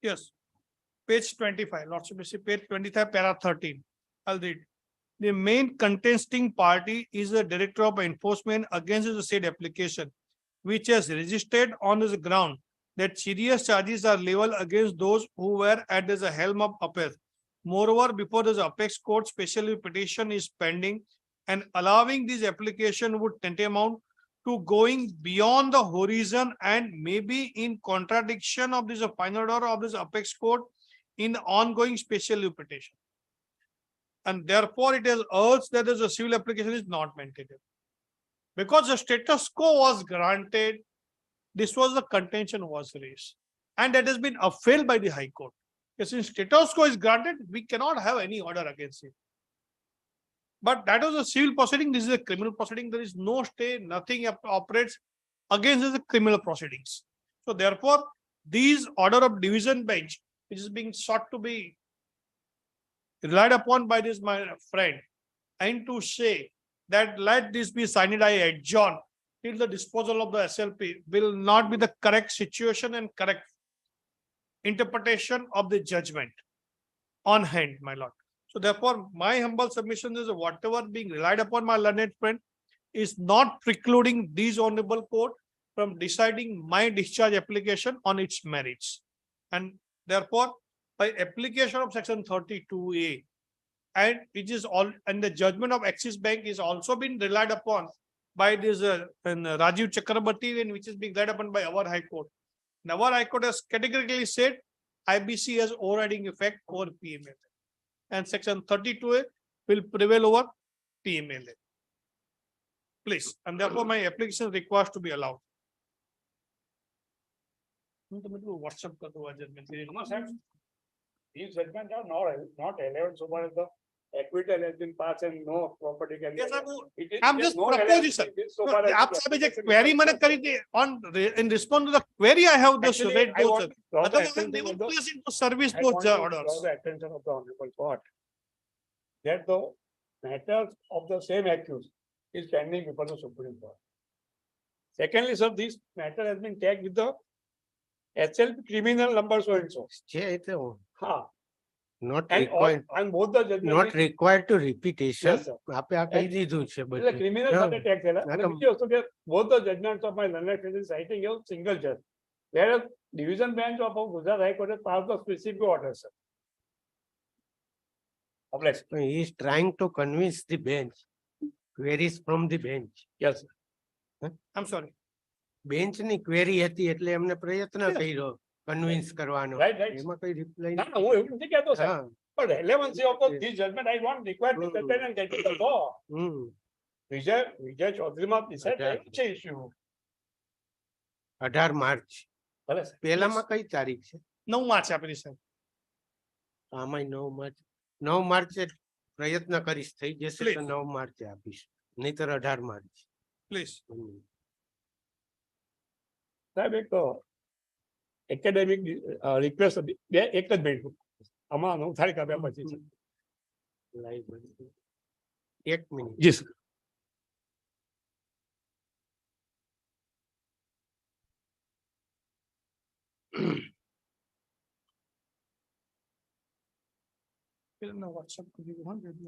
Yes. Page 25, Lordship, page 25, para 13. I'll read. The main contesting party is the Director of Enforcement against the said application, which has registered on the ground that serious charges are leveled against those who were at the helm of affairs. Moreover, before the apex court, special petition is pending, and allowing this application would tantamount to going beyond the horizon and maybe in contradiction of this final order of this apex court in the ongoing special petition. And therefore, it is urged that the civil application is not maintainable. Because the status quo was granted, this was the contention was raised. And that has been upheld by the High Court. Since status quo is granted, we cannot have any order against it. But that was a civil proceeding. This is a criminal proceeding. There is no stay, nothing operates against the criminal proceedings. So therefore, these order of division bench, which is being sought to be relied upon by this my friend, and to say that let this be signed, I adjourn till the disposal of the SLP will not be the correct situation and correct interpretation of the judgment on hand, my lord. So therefore, my humble submission is whatever being relied upon my learned friend is not precluding these honorable court from deciding my discharge application on its merits. And therefore, by application of section 32A, and it is all, and the judgment of Axis Bank is also been relied upon by this Rajiv Chakrabarti, and which is being relied upon by our High Court. And our High Court has categorically said IBC has overriding effect over PMLA, and section 32A will prevail over PMLA. Please, and therefore my application requires to be allowed. હું તમને પેલું WhatsApp કરું આ judgment. આમાં સાહેબ, these judgments are not relevant so far as the acquittal has been passed and no property can be. Yes, sir. It is- I'm there's just no proposing, sir. relevance so far as આપ the સાહેબે જે acquittal query is મને concerned. કરી હતી in response to the query I have just Actually, read I those. want to draw the Otherwise I attention never of the- place into service I those want to orders. draw the attention of the honorable court that the matters of the same accused is pending before the Supreme Court. Secondly, sir, this matter has been tagged with the SLP criminal number so and so. છે એ તો Ha. not And all, required, and both the judgment. not required to repetition. Yes, sir. આપે આ કહી દીધું છે એટલે બધું. criminal હા. સાથે tag થયેલા. હા, અને તો- બીજી વસ્તુ કે both the judgments of my learned friend is citing a single judge. Whereas division bench of Gujarat High Court has passed the specific order, sir. Obliged. He is trying to convince the bench. Queries from the bench. Yes, sir. I'm sorry. Bench ની query હતી એટલે એમને પ્રયત્ન Yes. કર્યો convince કરવાનો. Right, right. એમાં કઈ reply ના, ના, હું એવું નથી કહેતો, sir. હા. But relevancy of the Yes. this judgment, I want required to certain and get to the law. Hmm. Vijay ચૌધરીમાં decide અચ્છા. થયું છે issue. 18 માર્ચ. ભલે, sir. પહેલામાં કઈ તારીખ છે? 9 માર્ચ આપેલી સાહેબ. આમાં 9 માર્ચ. 9 માર્ચે પ્રયત્ન કરીશ, થઈ જશે તો Please. 9 માર્ચે આપીશ, નહીતર 18 માર્ચ. Please. હમ. સાહેબ, એક એકેડેમિક રિક્વેસ્ટ હતી, બે એક જ મિનિટ આમાં હું થાળી કાપ્યા પછી છે. લાઈવ બનશે. એક મિનિટ. જી સર. WhatsApp કરી દીધું, હા, judgment.